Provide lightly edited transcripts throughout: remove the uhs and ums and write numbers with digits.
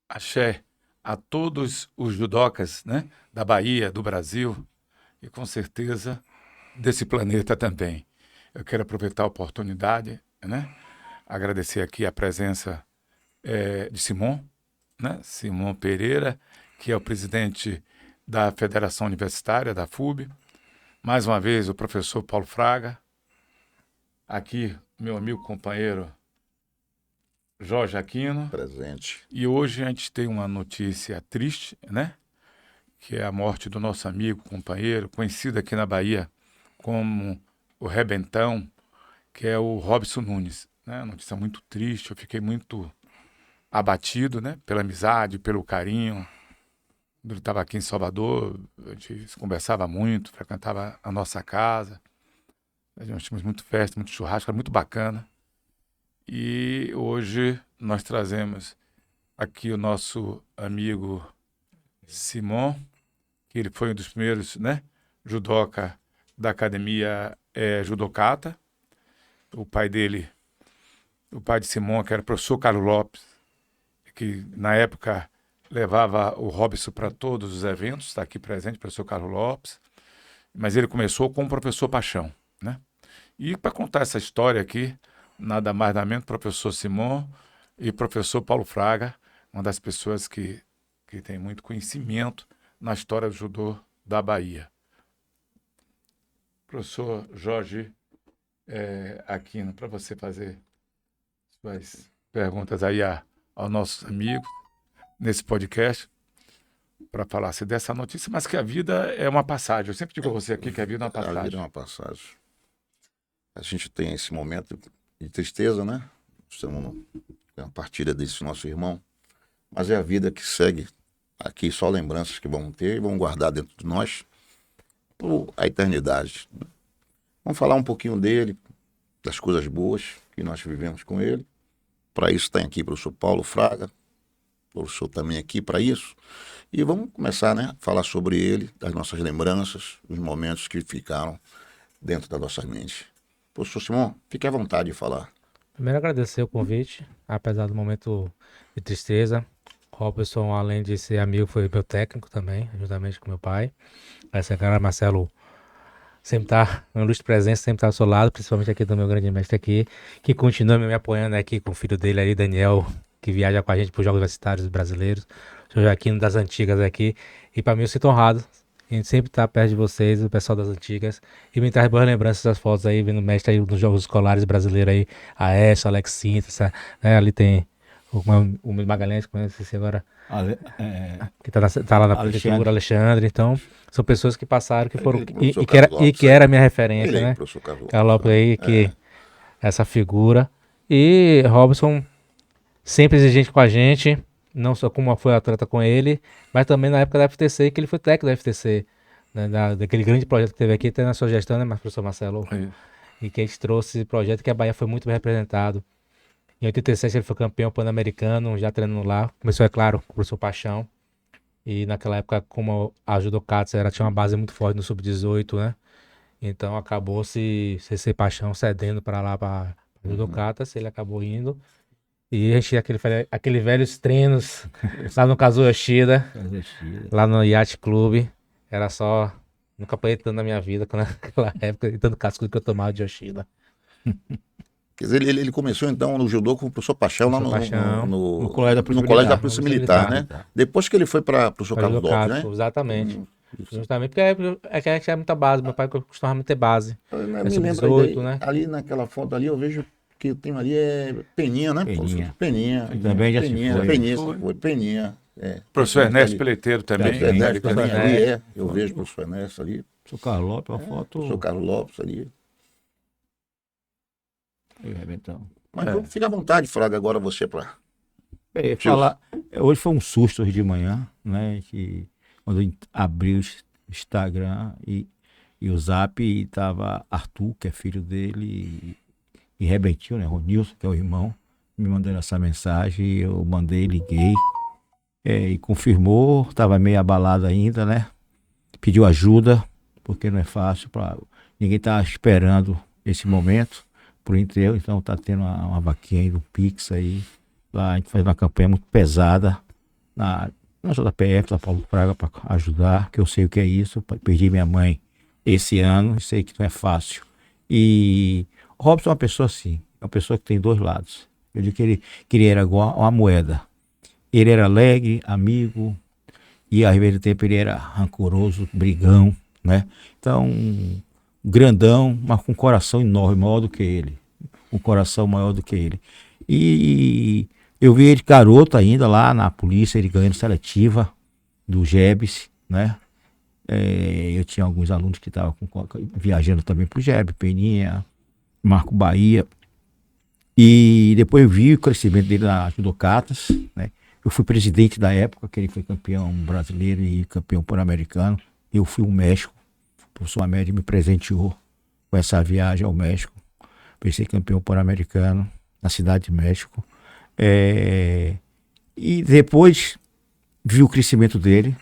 Axé a todos os judocas, né, da Bahia, do Brasil e com certeza desse planeta também. Eu quero aproveitar a oportunidade, né, agradecer aqui a presença de Simon, né, Simon Pereira, que é o presidente da Federação Universitária, da FUB. Mais uma vez o professor Paulo Fraga, aqui meu amigo companheiro Jorge Aquino. Presente. E hoje a gente tem uma notícia triste, né? Que é a morte do nosso amigo, companheiro, conhecido aqui na Bahia como o Rebentão, que é o Robson Nunes. Né? Notícia muito triste, eu fiquei muito abatido, né? Pela amizade, pelo carinho. Quando ele estava aqui em Salvador, a gente conversava muito, frequentava a nossa casa. Nós tínhamos muito festa, muito churrasco, era muito bacana. E hoje nós trazemos aqui o nosso amigo Simon, que ele foi um dos primeiros, né, judoca da academia Judocata. O pai dele, o pai de Simon, que era o professor Carlos Lopes, que na época levava o Robson para todos os eventos, está aqui presente, o professor Carlos Lopes. Mas ele começou com o professor Paixão, né? E para contar essa história aqui, nada mais nada menos, professor Simon e professor Paulo Fraga, uma das pessoas que tem muito conhecimento na história do judô da Bahia. Professor Jorge Aquino, para você fazer suas perguntas aí aos nossos amigos nesse podcast, para falar-se dessa notícia, mas que a vida é uma passagem. Eu sempre digo a você aqui que a vida é uma passagem. A vida é uma passagem. A gente tem esse momento de tristeza, né? Estamos na partida desse nosso irmão, mas é a vida que segue. Aqui só lembranças que vamos ter e vamos guardar dentro de nós por a eternidade. Vamos falar um pouquinho dele, das coisas boas que nós vivemos com ele. Para isso tem aqui o professor Paulo Fraga, o professor também aqui para isso. E vamos começar, né, a falar sobre ele, das nossas lembranças, os momentos que ficaram dentro da nossa mente. Professor Simon, fique à vontade de falar. Primeiro agradecer o convite, apesar do momento de tristeza. Robson, além de ser amigo, foi meu técnico também, juntamente com meu pai. Essa cara, Marcelo, sempre tá uma luz de presença, sempre tá ao seu lado, principalmente aqui do meu grande mestre aqui, que continua me apoiando aqui com o filho dele aí, Daniel, que viaja com a gente para os Jogos Universitários Brasileiros. Sou Joaquim das Antigas aqui. E para mim eu sinto honrado. A gente sempre tá perto de vocês, o pessoal das Antigas. E me traz boas lembranças das fotos aí, vendo o mestre aí nos Jogos Escolares Brasileiros aí. A Essa, a Alex Sintra, né? Ali tem o Magalhães, conhece agora. Que tá lá na prefeitura, Alexandre. Então, são pessoas que passaram, que foram. Que era a minha referência, Ele, né? professor Carlos Lopes aí, que essa figura. E Robson, sempre exigente com a gente. Não só como foi atleta com ele, mas também na época da FTC, que ele foi técnico da FTC, né, daquele grande projeto que teve aqui, até na sua gestão, né, professor Marcelo? E que a gente trouxe esse projeto que a Bahia foi muito bem representado. Em 87 ele foi campeão pan-americano, já treinando lá. Começou, é claro, com o professor Paixão. E naquela época, como a Judocata tinha uma base muito forte no Sub-18, né? Então acabou se CC Paixão cedendo para lá, para Judocata, ele acabou indo. E a gente tinha aquele velhos treinos lá no Kazuo Yoshida, lá no Yacht Club. Era só. Nunca apanhei tanto na minha vida, naquela época, e tanto casco que eu tomava de Yoshida. Quer dizer, ele começou então no judô com o professor Paixão lá no Colégio da Polícia Militar, né? Depois que ele foi para o professor Carlos Lopes, né? Exatamente. Justamente porque é que a gente tinha muita base. Meu pai costumava ter base. Me lembro né? Ali naquela foto ali, eu vejo que tem ali Peninha, né? Peninha. Também já foi. Peninha. Professor Ernesto Peleteiro também. Eu vejo o professor Ernesto ali. Professor Carlos Lopes, uma foto. Professor Carlos Lopes ali. Então. Mas fica à vontade, Fraga, agora você para falar. Hoje foi um susto hoje de manhã, né? Que quando eu abri o Instagram e o Zap, e tava Arthur, que é filho dele, e Rebentinho, né? Ronilson, que é o irmão, me mandando essa mensagem, eu mandei, liguei, e confirmou, estava meio abalado ainda, né? Pediu ajuda, porque não é fácil, ninguém está esperando esse momento pro enterro, então tá tendo uma vaquinha aí do Pix aí, lá a gente faz uma campanha muito pesada na JPF, da Paulo Fraga, para ajudar, que eu sei o que é isso, perdi minha mãe esse ano, sei que não é fácil. E o Robson é uma pessoa assim, é uma pessoa que tem dois lados. Eu digo que ele era igual uma moeda. Ele era alegre, amigo, e ao mesmo tempo ele era rancoroso, brigão, né? Então, grandão, mas com um coração enorme, maior do que ele. Um coração maior do que ele. E eu vi ele garoto ainda lá na polícia, ele ganhando seletiva do GEBS, né? Eu tinha alguns alunos que estavam viajando também pro GEBS, Peninha, Marco Bahia. E depois eu vi o crescimento dele na Judocatas, né? Eu fui presidente da época, que ele foi campeão brasileiro e campeão pan-americano. Eu fui ao México, o professor Amédio me presenteou com essa viagem ao México. Pensei campeão pan-americano na cidade de México. E depois vi o crescimento dele.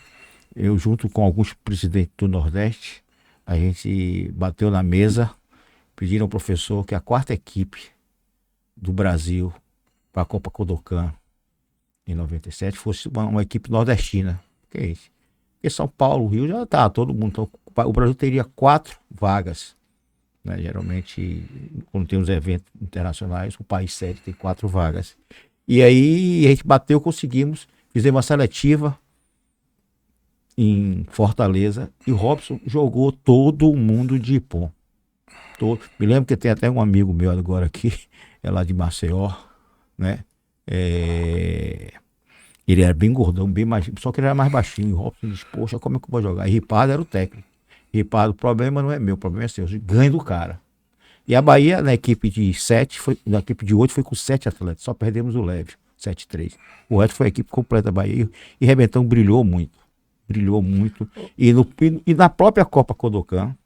Eu, junto com alguns presidentes do Nordeste, a gente bateu na mesa, pediram ao professor que a quarta equipe do Brasil para a Copa Kodokan em 97 fosse uma equipe nordestina. Que é isso? Porque São Paulo, Rio já tá todo mundo. Então, o Brasil teria 4 vagas. Né? Geralmente, quando tem os eventos internacionais, o país sede tem 4 vagas. E aí a gente bateu, conseguimos, fizemos uma seletiva em Fortaleza e o Robson jogou todo mundo de Ipom. Me lembro que tem até um amigo meu agora aqui, é lá de Maceió, né? Ele era bem gordão, bem mais, só que ele era mais baixinho. E o Robson disse, poxa, como é que eu vou jogar? E Ripardo era o técnico. Ripardo, o problema não é meu, o problema é seu. Eu ganho do cara. E a Bahia, na equipe de 7, na equipe de 8, foi com 7 atletas. Só perdemos o Leve, 7-3. O resto foi a equipe completa da Bahia. E Rebentão brilhou muito. Brilhou muito. E na própria Copa Kodokan,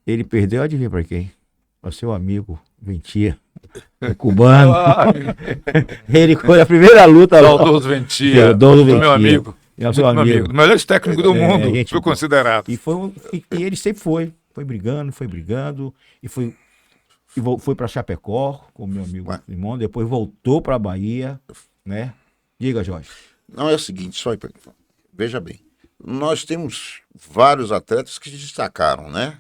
ele perdeu, adivinha pra quem? Para seu amigo Ventia, cubano. Ele foi a primeira luta. Saudoso Ventia, meu amigo. Meu amigo. O melhor técnico do mundo, foi considerado. E ele sempre foi brigando, e foi para Chapecó, com o meu amigo Limão, depois voltou para a Bahia, né? Diga, Jorge. Não, é o seguinte, veja bem, nós temos vários atletas que se destacaram, né?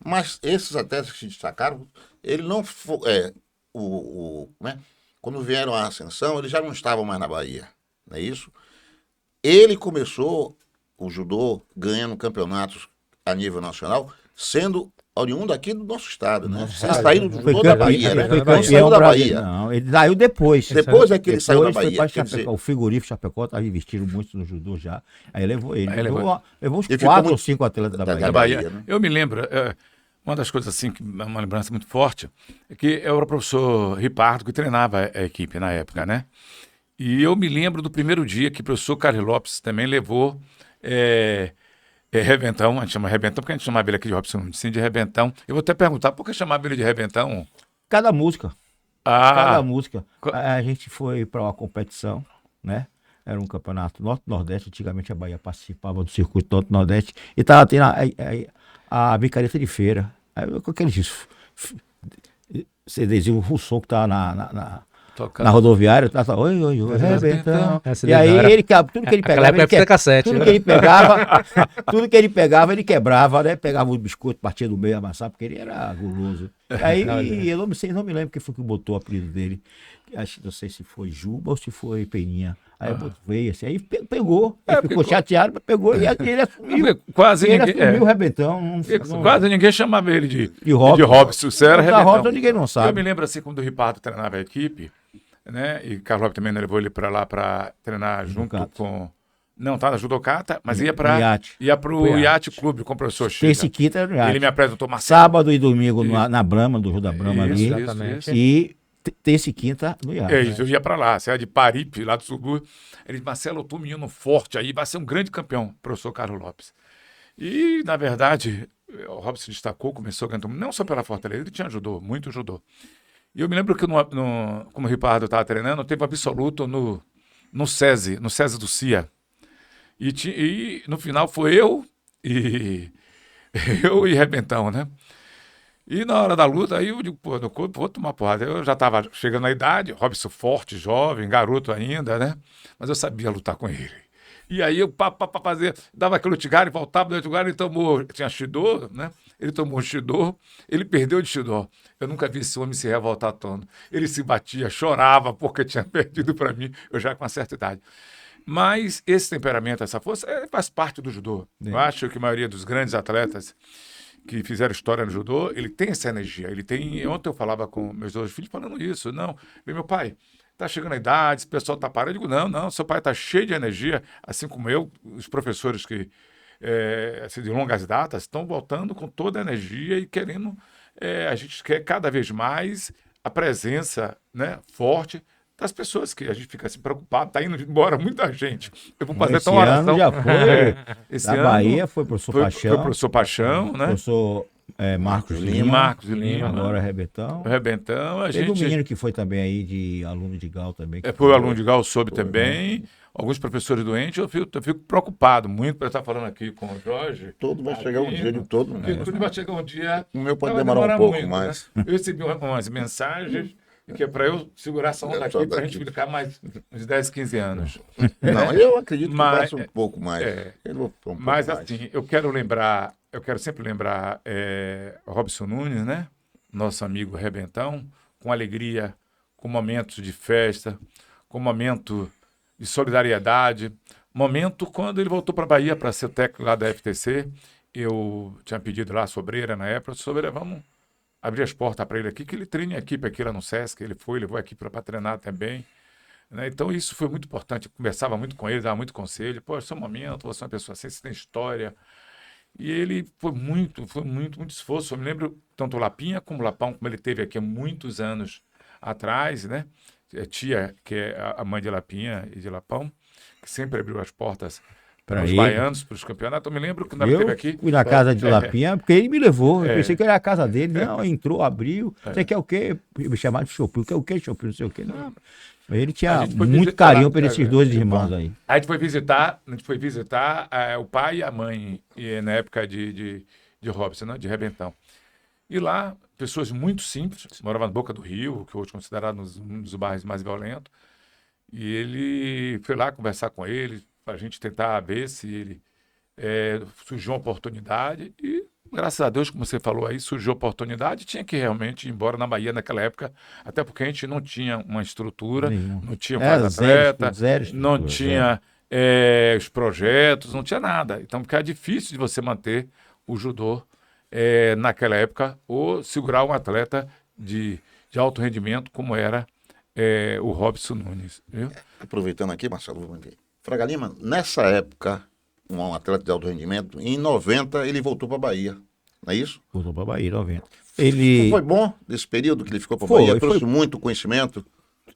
Mas esses atletas que se destacaram, ele não foi, né? Quando vieram à ascensão, eles já não estavam mais na Bahia, não é isso? Ele começou o judô ganhando campeonatos a nível nacional, sendo oriundo aqui do nosso estado, né? Sem sair do judô da Bahia, né? Não saiu da Bahia. Não, ele saiu depois. Depois é que ele saiu da Bahia. Foi Chapecó, o frigorífico Chapecó estava investindo muito no judô já. Aí levou ele. Levou uns 4 ou 5 atletas da Bahia. Né? Eu me lembro, uma das coisas assim, que é uma lembrança muito forte, é que eu era o professor Ripardo que treinava a equipe na época, né? E eu me lembro do primeiro dia que o professor Carlos Lopes também levou Rebentão, a gente chama Rebentão, porque a gente chamava ele aqui de Robson, sim, de Rebentão. Eu vou até perguntar, por que chamava ele de Rebentão? Cada música. Cada música. A gente foi para uma competição, né? Era um campeonato Norte-Nordeste, antigamente a Bahia participava do circuito Norte-Nordeste, e estava tendo a micareta de feira. Aí, com aqueles CDzinho, o som que estava na rodoviária, oi, Rebentão. E aí tudo que ele pegava, tudo que ele pegava, ele quebrava, né? Pegava o biscoito, partia do meio, amassava, porque ele era guloso. Aí eu não me lembro quem foi que botou o apelido dele. Acho que não sei se foi Juba ou se foi Peninha. Aí veio assim, aí pegou, ficou chateado, mas pegou e ele assumiu. Assumiu o Rebentão. Quase ninguém chamava ele de Robson. Você era Rebentão. Robson, ninguém não sabe. Eu me lembro assim, quando o Ripardo treinava a equipe, né? E Carlos Lopes também levou ele para lá para treinar junto com... Não, tá na Judocata, mas ia pro Iate Clube com o professor Chico. Esse quinta era no Iate. Ele me apresentou Marcelo. Sábado e domingo na Brahma, do Rio da Brahma ali. Exatamente. E terça e quinta no Iate. Eu ia para lá, você era de Paripe, lá do Sul. Ele disse, Marcelo, eu tô um menino forte aí, vai ser um grande campeão, professor Carlos Lopes. E, na verdade, o Robson se destacou, começou a ganhar, não só pela Fortaleza, ele ajudou, muito ajudou. E eu me lembro que, como o Ripardo estava treinando, teve um absoluto no SESI do CIA. E no final foi eu e Rebentão, né? E na hora da luta, aí eu digo, pô, no corpo vou tomar porrada. Eu já estava chegando na idade, Robson forte, jovem, garoto ainda, né? Mas eu sabia lutar com ele. E aí eu fazer, dava aquele Utigari, voltava do Utigari, ele tomou, tinha Shidô, né? Ele tomou um Shidô, ele perdeu de Shidô. Eu nunca vi esse homem se revoltar tanto. Ele se batia, chorava porque tinha perdido para mim, eu já com uma certa idade. Mas esse temperamento, essa força, faz parte do judô. Eu acho que a maioria dos grandes atletas que fizeram história no judô, ele tem essa energia. Ele tem. Ontem eu falava com meus 2 filhos falando isso. Não, meu pai, tá chegando a idade, esse pessoal tá parando. Eu digo, não, seu pai tá cheio de energia, assim como eu, os professores que assim, de longas datas estão voltando com toda a energia e querendo. A gente quer cada vez mais a presença, né, forte das pessoas, que a gente fica assim preocupado, tá indo embora muita gente. Eu vou fazer Esse até uma oração. ano já foi. Esse Da ano Bahia foi professor foi Paixão. professor Paixão, né? Professor Marcos E Lima. Marcos Lima. Agora Rebentão. O Rebentão, a Teve gente. um menino que foi também aí, de aluno de Gal também. Que Foi o aluno de Gal, soube também. Alguns professores doentes, eu fico preocupado muito para estar falando aqui com o Jorge. Todo vai chegar um dia de todo, né? Tudo vai chegar um dia. O meu pode vai demorar um pouco muito, mais. Né? Eu recebi umas mensagens que é para eu segurar essa onda aqui para a gente ficar mais uns 10, 15 anos. Não, eu acredito que Mas- vai ser um pouco mais. Eu vou um pouco Mas mais. assim, eu quero sempre lembrar Robson Nunes, né? Nosso amigo Rebentão, com alegria, com momentos de festa, com momento de solidariedade, momento quando ele voltou para a Bahia para ser o técnico lá da FTC. Eu tinha pedido lá a Sobreira na época, Sobreira, vamos abrir as portas para ele aqui, que ele treine a equipe aqui lá no Sesc, ele levou a equipe para treinar também. Né? Então isso foi muito importante, eu conversava muito com ele, dava muito conselho, pô, esse é um momento, você é uma pessoa assim, você tem história. E ele foi muito esforço. Eu me lembro tanto o Lapinha como o Lapão, como ele teve aqui há muitos anos atrás, né? Tia, que é a mãe de Lapinha e de Lapão, que sempre abriu as portas para os ele. baianos, para os campeonatos. Eu me lembro quando ela Eu esteve aqui. fui na casa de Lapinha, porque ele me levou. Eu É. pensei que era a casa dele. Não, entrou, abriu. Você quer o quê? Me chamaram de Chopin. Quer o quê, Chopin? Não sei o quê. Não. Ele A tinha gente foi muito visitar carinho lá, por esses dois irmãos aí. A gente foi visitar o pai e a mãe na época de Robson, né? De Rebentão. E lá, pessoas muito simples, moravam na Boca do Rio, que hoje é considerado um dos bairros mais violentos. E ele foi lá conversar com ele, para a gente tentar ver se ele surgiu uma oportunidade. E, graças a Deus, como você falou aí, surgiu a oportunidade. Tinha que realmente ir embora na Bahia naquela época, até porque a gente não tinha uma estrutura, Nenhuma. não tinha um atleta, zero não estrutura, tinha os projetos, não tinha nada. Então, ficava difícil de você manter o judô naquela época ou segurar um atleta de alto rendimento como era o Robson Nunes. Viu? Aproveitando aqui, Marcelo, vamos ver. Fraga Lima, nessa época, um atleta de alto rendimento, em 90 ele voltou para Bahia, não é isso? Voltou pra Bahia, 90. Ele, Foi bom desse período que ele ficou para Foi, Bahia? Trouxe foi. muito conhecimento?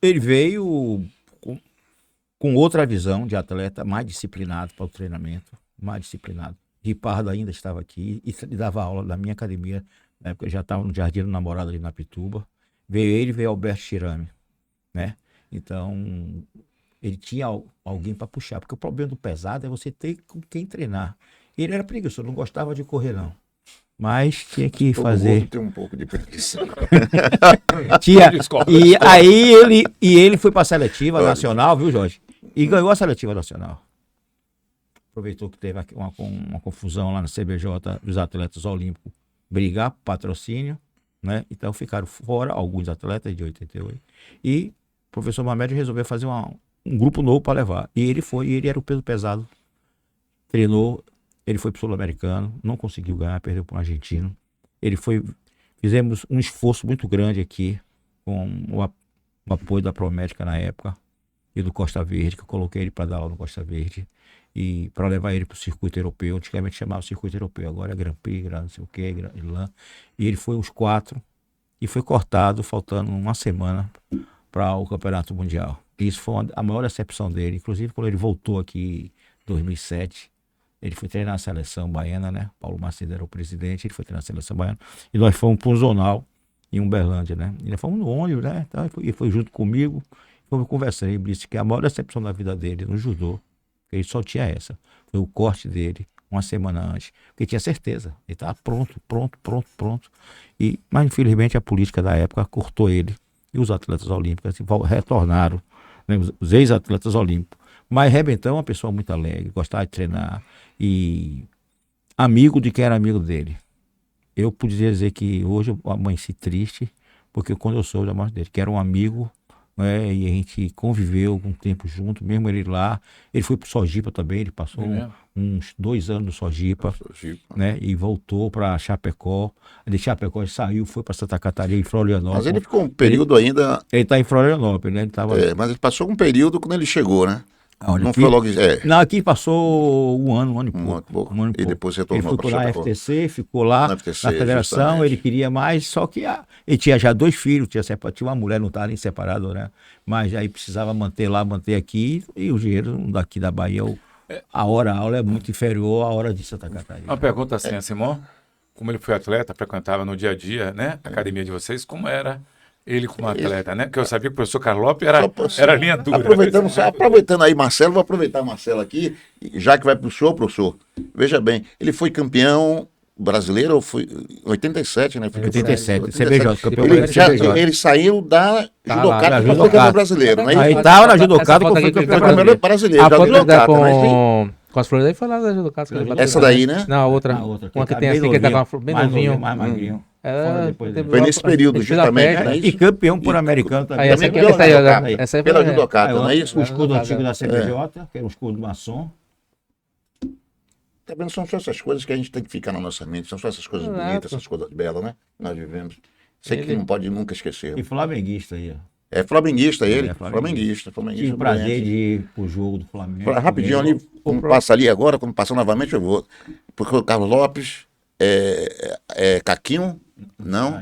ele veio com outra visão de atleta, mais disciplinado para o treinamento, mais disciplinado. Ripardo ainda estava aqui e dava aula na minha academia. Na época eu já estava no Jardim do Namorado ali na Pituba. Veio Alberto Chirame, né? Então, ele tinha alguém para puxar, porque o problema do pesado é você ter com quem treinar. Ele era preguiçoso, não gostava de correr, não. Mas tinha que Todo fazer. mundo tem um pouco de preguiça. Tinha, Discordo. e aí ele foi para a seletiva nacional, viu, Jorge? E ganhou a seletiva nacional. Aproveitou que teve aqui uma confusão lá na CBJ dos atletas olímpicos brigar por patrocínio, né? Então ficaram fora alguns atletas de 88. E o professor Mamed resolveu fazer um grupo novo para levar. E ele era o peso pesado. Treinou, ele foi para o Sul-Americano, não conseguiu ganhar, perdeu para um argentino. Fizemos um esforço muito grande aqui com o apoio da Promédica na época e do Costa Verde, que eu coloquei ele para dar aula no Costa Verde e para levar ele para o circuito europeu. Antigamente chamava circuito europeu, agora é Grand Prix, não sei o que, Irlanda. E ele foi os 4 e foi cortado, faltando uma semana para o Campeonato Mundial. Isso foi a maior decepção dele. Inclusive, quando ele voltou aqui em 2007, ele foi treinar a seleção baiana, né? Paulo Macedo era o presidente, ele foi treinar a seleção baiana. E nós fomos para um zonal em Uberlândia, né? E nós fomos no ônibus, né? Então, e foi junto comigo, fomos conversando. Ele disse que a maior decepção da vida dele no judô, ele só tinha essa, foi o corte dele uma semana antes, porque tinha certeza, ele estava pronto. Mas infelizmente a política da época cortou ele e os atletas olímpicos assim, retornaram, né? Os ex-atletas olímpicos. Mas Rebentão é uma pessoa muito alegre, gostava de treinar e amigo de quem era amigo dele. Eu podia dizer que hoje eu amanheci triste, porque quando eu soube da morte dele, que era um amigo, né, e a gente conviveu um tempo junto, mesmo ele lá. Ele foi pro Sojipa também, ele passou uns 2 anos no Sojipa, né, e voltou para Chapecó. De Chapecó ele saiu, foi para Santa Catarina, em Florianópolis. Mas ele ficou um período ainda... Ele está em Florianópolis, né? Ele tava... mas ele passou um período quando ele chegou, né? Não aqui, foi logo... Não, aqui passou um ano e pouco. E depois retornou. Ele ficou lá na FTC, ficou lá na federação, justamente. Ele queria mais, só que ele tinha já 2 filhos, tinha uma mulher, não estava nem separado, né? Mas aí precisava manter lá, manter aqui, e o dinheiro daqui da Bahia, a aula é muito inferior à hora de Santa Catarina. Uma pergunta assim, Simão, como ele foi atleta, frequentava no dia a dia, né, a academia de vocês, como era ele como atleta, né? Porque eu sabia que o professor Carlope era linha dura. Aproveitando aí, Marcelo, vou aproveitar Marcelo aqui, já que vai pro senhor, professor. Veja bem, ele foi campeão brasileiro, ou foi 87, né? 87, CBJ, campeão ele saiu da Judocata para foi campeão brasileiro, né? Aí estava na Judocata, foi campeão brasileiro. Com as flores aí foi lá da Judocata. Essa daí, né? Não, a outra. Uma que tem assim, que ele tá com a flor bem novinho. Mais magrinho. Foi nesse período, justamente, né? E campeão por-americano também. Essa aí pela Judocata, não é isso? O escudo antigo da CBJ, que era um escudo maçom. Tá vendo? São só essas coisas que a gente tem que ficar na nossa mente, são só essas coisas bonitas, essas coisas belas, né? Nós vivemos. Sei que não pode nunca esquecer. E flamenguista aí, ó. É flamenguista ele? Flamenguista. Tive o prazer de ir pro jogo do Flamengo. Rapidinho ali, como passa ali agora, quando passar novamente eu vou. Porque o Carlos Lopes Caquinho? Não.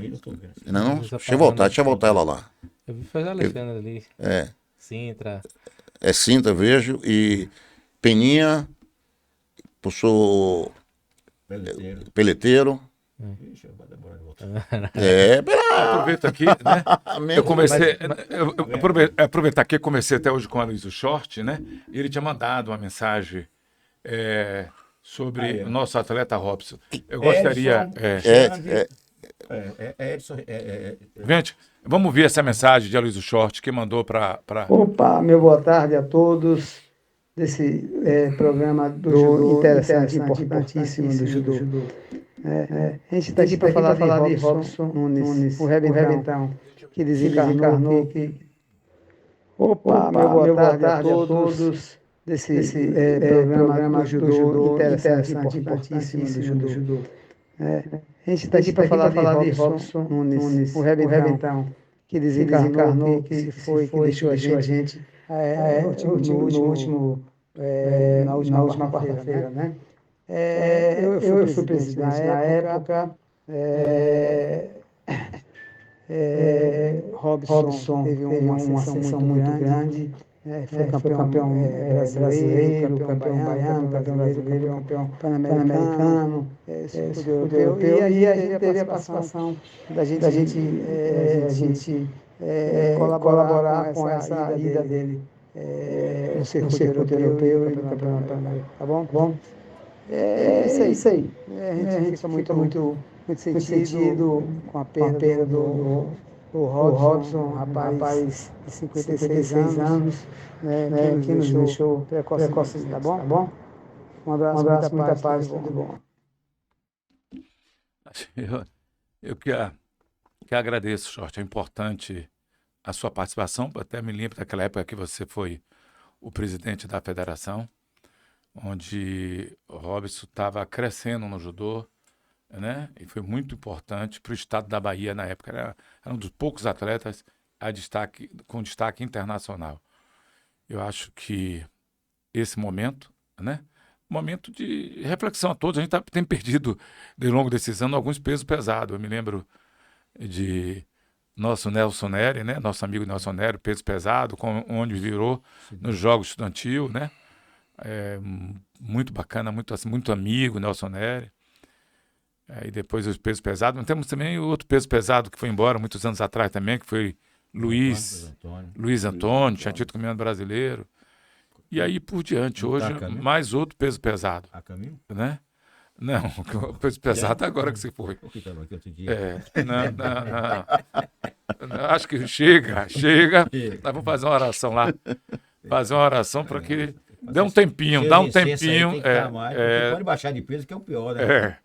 Não? Deixa eu voltar ela lá. Eu vi fazer a Alexandra ali. Sintra. Sintra, vejo. E Peninha, professor Peleteiro. Aproveito aqui, né? Eu comecei. Aproveitar aqui, comecei até hoje com o Aloysio Short, né? E ele tinha mandado uma mensagem sobre o nosso atleta Robson. Eu gostaria. Gente, vamos ver essa mensagem de Aloysio Short que mandou para. Opa, meu boa tarde a todos desse programa do judô interessante, importantíssimo do judô. A gente está aqui para falar de Robson Nunes, o Rebentão, que desencarnou. Opa, meu boa tarde a todos desse programa do judô interessante, importantíssimo do judô. A gente está aqui para falar de Robson Nunes, o Rebentão, que desencarnou, que deixou a gente na última quarta-feira, né? Eu fui presidente na época. Robson teve uma ascensão muito grande. Foi campeão brasileiro, campeão baiano, campeão brasileiro, campeão pan-americano, europeu. E aí a gente teve a participação da gente colaborar com essa ida dele no circuito europeu e no campeonato pan-americano. Tá bom? É isso aí. A gente fica muito sentido com a perda do Robson, rapaz de 56 anos, que nos deixou precocemente, tá bom? Um abraço, muita paz, tudo bom. Eu que agradeço, Short. É importante a sua participação. Até me lembro daquela época que você foi o presidente da federação, onde o Robson estava crescendo no judô, né? E foi muito importante para o estado da Bahia na época. Era um dos poucos atletas com destaque internacional. Eu acho que esse momento, né? Momento de reflexão a todos. A gente tem perdido, ao longo desses anos, alguns pesos pesados. Eu me lembro de nosso Nelson Neri, né? Nosso amigo Nelson Neri, peso pesado, onde virou nos Jogos Estudantil, né? Muito bacana, muito amigo, Nelson Neri. E depois os pesos pesados. Mas temos também o outro peso pesado que foi embora muitos anos atrás também, que foi Luiz Antônio, tinha tido campeão brasileiro. E aí por diante, Não tá hoje, a caminho? mais outro peso pesado, A caminho? né? Não, o peso pesado é agora que você foi. O que estava aqui outro dia? Não, acho que chega. Nós vamos fazer uma oração lá. Fazer uma oração para que dê um tempinho, dá um tempinho. Pode baixar de peso, que é o pior, né?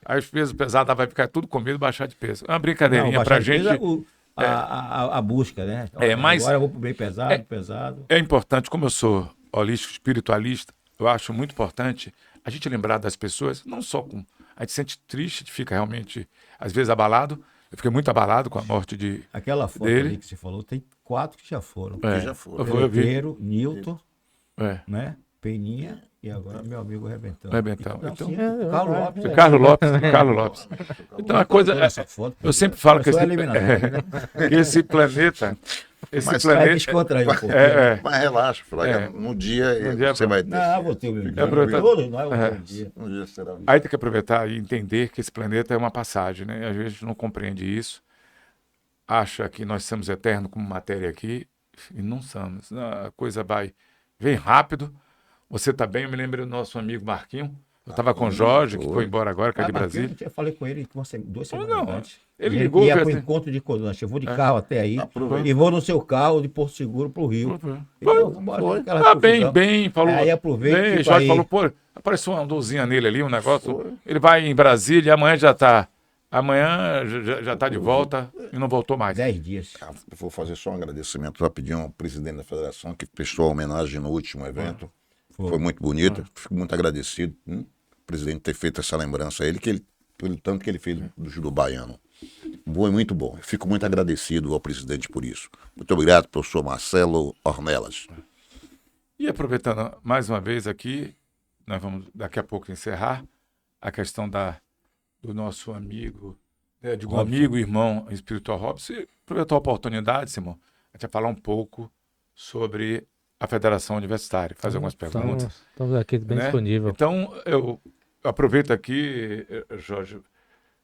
Aí os pesos pesados vai ficar tudo com medo e baixar de peso. É uma brincadeirinha pra gente. A busca, né? Mas agora eu vou pro bem pesado. É importante, como eu sou holístico, espiritualista, eu acho muito importante a gente lembrar das pessoas, não só com... A gente se sente triste, a gente fica realmente, às vezes, abalado. Eu fiquei muito abalado com a morte Aquela foto dele. ali que você falou, tem 4 que já foram. Que já foram. Eu vi. Pedro, Nilton, É. né? Peninha e agora meu amigo Rebentão. Rebentão. Então, Então, sim, o Carlos Lopes. O Carlos Lopes. Então, a coisa... Essa foto, Eu sempre falo que começou a eliminatória, né? esse planeta... Esse Mas Vai planeta... descontrair um pouco. Mas relaxa, Fraga. No dia dia você vai ter. Não, vou ter o meu dia. aproveitar. Todos nós vamos ter um dia. No dia será. Aí tem que aproveitar e entender que esse planeta é uma passagem, né? Às vezes a gente não compreende isso, acha que nós somos eternos como matéria aqui, e não somos. A coisa vem rápido. Você tá bem? Eu me lembro do nosso amigo Marquinho. Eu estava com o Jorge, que foi embora agora, que é de Brasília. Eu falei com ele 2 semanas Não, antes. ele ligou, ia fez pro assim. encontro de Codonche. Eu vou de carro até aí Aproveita. e vou no seu carro de Porto Seguro pro Rio. Bem, falou. Aí aproveita. Bem, fica Jorge aí. falou, pô, apareceu uma dorzinha nele ali, um negócio. Ele vai em Brasília e amanhã já tá. Amanhã já tá de volta e não voltou mais. 10 dias. Eu vou fazer só um agradecimento rapidinho ao presidente da federação que prestou a homenagem no último evento. Foi muito bonito. Fico muito agradecido, o presidente ter feito essa lembrança a ele, pelo tanto que ele fez do judô baiano. Muito bom. Eu fico muito agradecido ao presidente por isso. Muito obrigado, professor Marcelo Ornelas. E aproveitando mais uma vez aqui, nós vamos daqui a pouco encerrar a questão do nosso amigo, de um amigo e irmão espiritual Robson. E aproveitar a oportunidade, Simão, a gente vai falar um pouco sobre a Federação Universitária, fazer algumas perguntas. Estamos aqui bem disponível. Então, eu aproveito aqui, Jorge,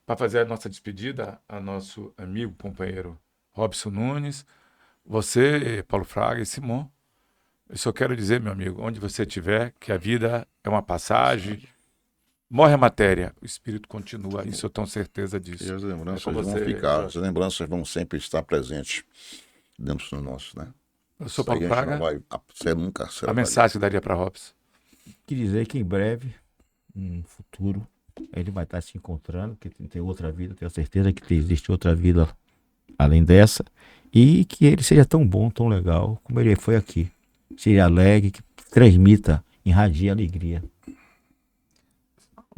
para fazer a nossa despedida a nosso amigo, companheiro Robson Nunes, você, Paulo Fraga e Simão. Eu só quero dizer, meu amigo, onde você estiver, que a vida é uma passagem, morre a matéria, o espírito continua, isso eu tenho certeza disso. E as lembranças com vão você, ficar, Jorge. as lembranças vão sempre estar presentes dentro do nosso, né? Eu sou Isso aí Paulo a gente Fraga, não vai ser nunca. a mensagem que daria para Robson. Quer dizer que em breve, no futuro, ele vai estar se encontrando, que tem outra vida, tenho certeza que existe outra vida além dessa, e que ele seja tão bom, tão legal, como ele foi aqui. Seja alegre, que transmita, irradie alegria.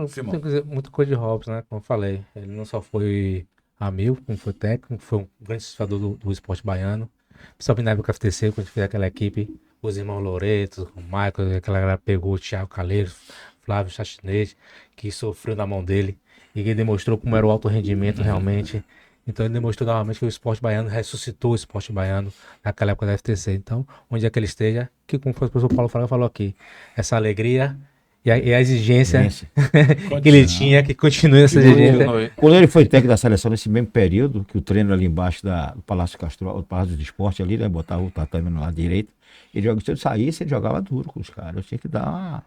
Simão. Tem que dizer muita coisa de Robson, né? Como eu falei, ele não só foi amigo, como foi técnico, foi um grande incentivador do esporte baiano. Principalmente na época do FTC, quando a gente fez aquela equipe, os irmãos Loreto, o Michael, aquela galera pegou o Thiago Caleiro, Flávio Chachinete, que sofreu na mão dele, e ele demonstrou como era o alto rendimento realmente. Então ele demonstrou novamente que o esporte baiano ressuscitou o esporte baiano naquela época da FTC. Então, onde é que ele esteja, que como o professor Paulo Fraga falou aqui, essa alegria e a exigência que ele tinha, que continue essa exigência. Quando ele foi técnico da seleção nesse mesmo período, que o treino ali embaixo do Palácio Castro, o Palácio do Esporte ali, né, botava o tatame no lado direito, se ele saísse, ele jogava duro com os caras. Eu tinha que dar uma...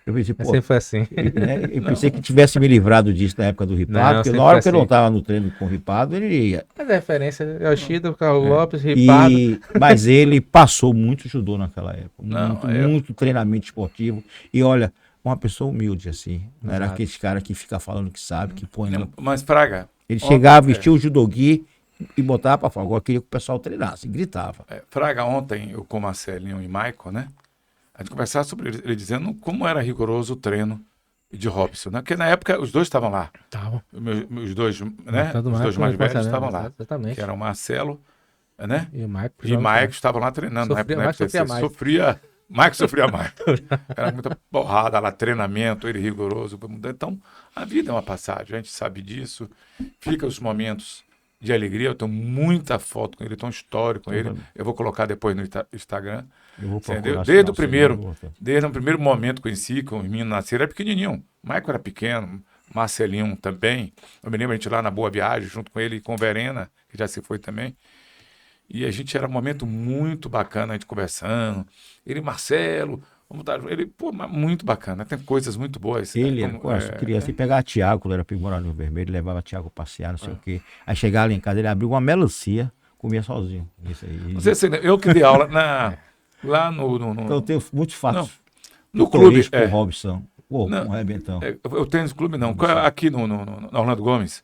Eu pensei, pô, Sempre foi assim. né, eu pensei que tivesse me livrado disso na época do Ripado, Não, porque sempre na hora foi que eu não assim. estava no treino com o Ripado, ele ia. Mas a referência é o Chido, o Carlos Lopes, Ripado. Mas ele passou muito judô naquela época. Não, Muito treinamento esportivo. E olha, uma pessoa humilde, assim. Não era Exato. aqueles cara que fica falando que sabe, que põe. Não. Mas, Fraga, Ele chegava, vestia o judogui e botava pra fora. Agora queria que o pessoal treinasse, gritava. Fraga, ontem eu com o Marcelinho e Michael, né? A gente conversava sobre ele dizendo como era rigoroso o treino de Robson, né? Porque na época os dois estavam lá. Tava. Os dois, né? Tanto Os dois Michael mais quanto velhos Marcelo, estavam lá. Exatamente. Que era o Marcelo, né? E o Michael. E Michael estavam lá treinando. Sofria na mais, época sofria mais. Michael sofria mais. Era muita porrada lá, treinamento, ele rigoroso. Então, a vida é uma passagem, a gente sabe disso. Fica os momentos de alegria. Eu tenho muita foto com ele, tenho uma história com ele. Eu vou colocar depois no Instagram. Eu vou Entendeu? procurar Desde sinal, o primeiro, senão eu vou- desde o primeiro momento que conheci, que o menino nasceu, era pequenininho. O Michael era pequeno, o Marcelinho também. Eu me lembro a gente lá na Boa Viagem, junto com ele e com o Verena, que já se foi também. E a gente era um momento muito bacana, a gente conversando. Ele, Marcelo, vamos dar. Ele, pô, mas muito bacana, tem coisas muito boas. Ele, como, quando eu queria assim, pegar Thiago, quando era morar no Vermelho, levava Thiago passear, não sei o quê. Aí chegava lá em casa, ele abriu uma melancia, comia sozinho. Isso aí. Não sei se eu que dei aula lá Então eu tenho muitos fatos. no clube. Com o Robson, com Não, o Rebentão. Eu tênis clube não, aqui no Orlando Gomes.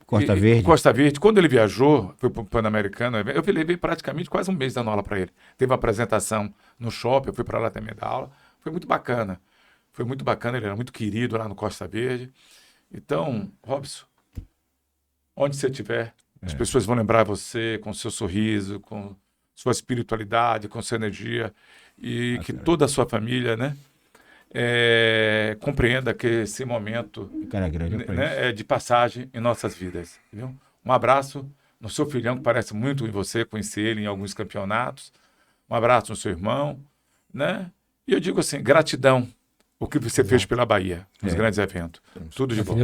Costa Verde. Costa Verde. Quando ele viajou, foi para o Pan-Americano, eu levei praticamente quase um mês dando aula para ele. Teve uma apresentação no shopping, eu fui para lá também dar aula. Foi muito bacana. Foi muito bacana, ele era muito querido lá no Costa Verde. Então, Robson, onde você estiver, as pessoas vão lembrar você com seu sorriso, com sua espiritualidade, com sua energia. E que toda a sua família, né? Compreenda que esse momento Cara grande, né, é de passagem em nossas vidas. Viu? Um abraço no seu filhão, que parece muito em você, conheci ele em alguns campeonatos. Um abraço no seu irmão. Né? E eu digo assim, gratidão o que você fez pela Bahia, nos grandes eventos. Tudo de bom.